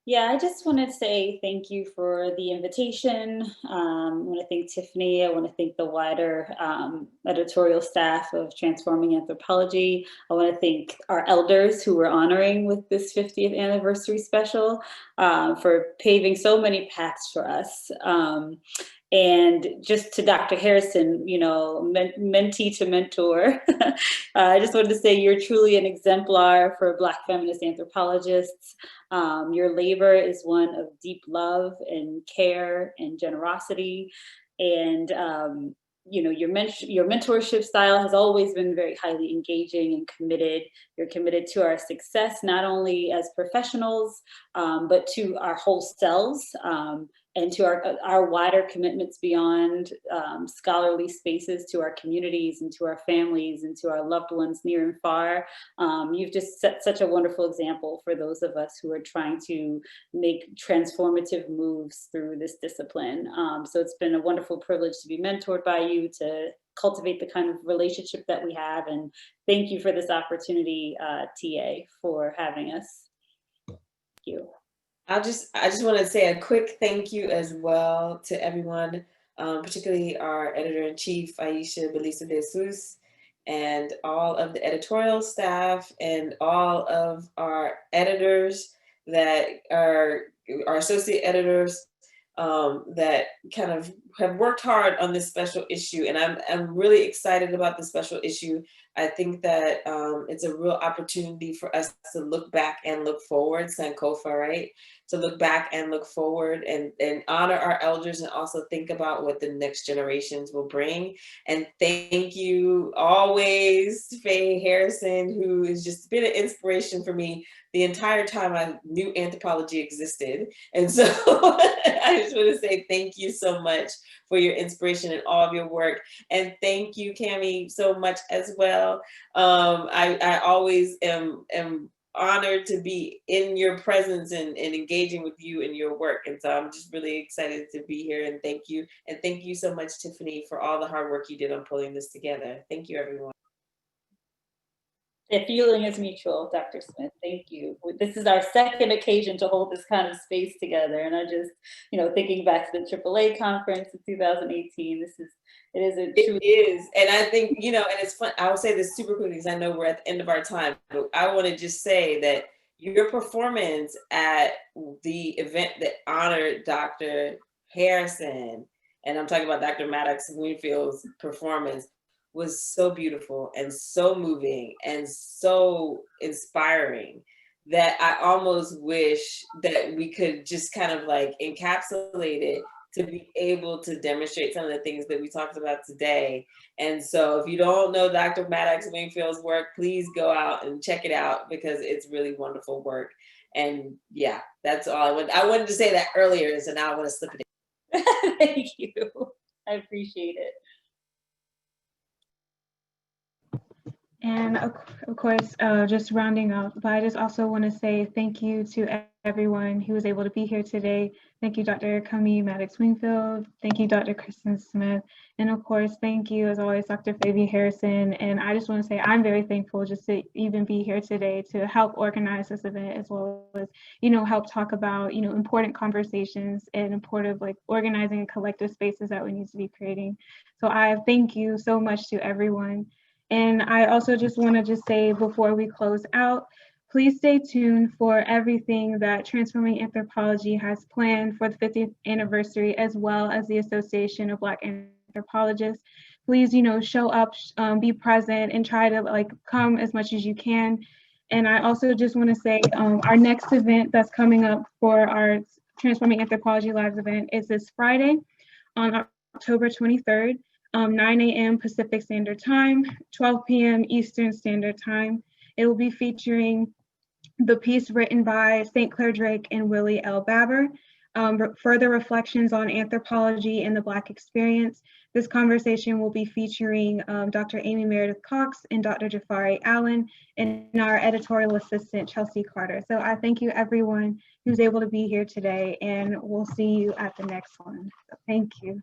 Yeah, I just want to say thank you for the invitation. I want to thank Tiffany. I want to thank the wider editorial staff of Transforming Anthropology. I want to thank our elders who we're honoring with this 50th anniversary special for paving so many paths for us. And just to Dr. Harrison, you know, mentee to mentor, I just wanted to say you're truly an exemplar for Black feminist anthropologists. Your labor is one of deep love and care and generosity. And, you know, your mentorship style has always been very highly engaging and committed. You're committed to our success, not only as professionals, but to our whole selves. And to our wider commitments beyond scholarly spaces, to our communities and to our families and to our loved ones near and far. You've just set such a wonderful example for those of us who are trying to make transformative moves through this discipline. So it's been a wonderful privilege to be mentored by you, to cultivate the kind of relationship that we have. And thank you for this opportunity, TA, for having us. Thank you. I just want to say a quick thank you as well to everyone, particularly our editor-in-chief, Aisha Belisa de Jesus, and all of the editorial staff and all of our editors that are our associate editors that kind of have worked hard on this special issue. And I'm really excited about the special issue. I think that it's a real opportunity for us to look back and look forward, Sankofa, right? To look back and look forward and honor our elders and also think about what the next generations will bring. And thank you always, Faye Harrison, who has just been an inspiration for me the entire time I knew anthropology existed. And so I just want to say thank you so much for your inspiration and all of your work. And thank you, Camee, so much as well. I always am honored to be in your presence and engaging with you and your work. And so I'm just really excited to be here, and thank you. And thank you so much, Tiffany, for all the hard work you did on pulling this together. Thank you, everyone. The feeling is mutual, Dr. Smith. Thank you. This is our second occasion to hold this kind of space together. And I just, you know, thinking back to the AAA conference in 2018, it is. And I think, you know, and it's fun. I'll say this super quickly because I know we're at the end of our time, but I want to just say that your performance at the event that honored Dr. Harrison, and I'm talking about Dr. Maddox-Wingfield's performance, was so beautiful and so moving and so inspiring that I almost wish that we could just kind of like encapsulate it to be able to demonstrate some of the things that we talked about today. And so if you don't know Dr. Maddox-Wingfield's work, please go out and check it out because it's really wonderful work. And yeah, that's all I wanted to say that earlier, so now I want to slip it in. Thank you. I appreciate it. And of course, just rounding up, but I just also want to say thank you to everyone who was able to be here today. Thank you, Dr. Camee Maddox-Wingfield. Thank you, Dr. Christen Smith. And of course, thank you as always, Dr. Faye V Harrison. And I just want to say I'm very thankful just to even be here today to help organize this event, as well as, help talk about, important conversations and important like organizing collective spaces that we need to be creating. So I thank you so much to everyone. And I also just want to say before we close out, please stay tuned for everything that Transforming Anthropology has planned for the 50th anniversary, as well as the Association of Black Anthropologists. Please, show up, be present, and try to come as much as you can. And I also just want to say our next event that's coming up for our Transforming Anthropology Lives event is this Friday on October 23rd. 9 a.m. Pacific Standard Time, 12 p.m. Eastern Standard Time. It will be featuring the piece written by St. Clair Drake and Willie L. Baber, further reflections on anthropology and the Black experience. This conversation will be featuring Dr. Amy Meredith Cox and Dr. Jafari Allen and our editorial assistant, Chelsea Carter. So I thank you everyone who's able to be here today, and we'll see you at the next one. So thank you.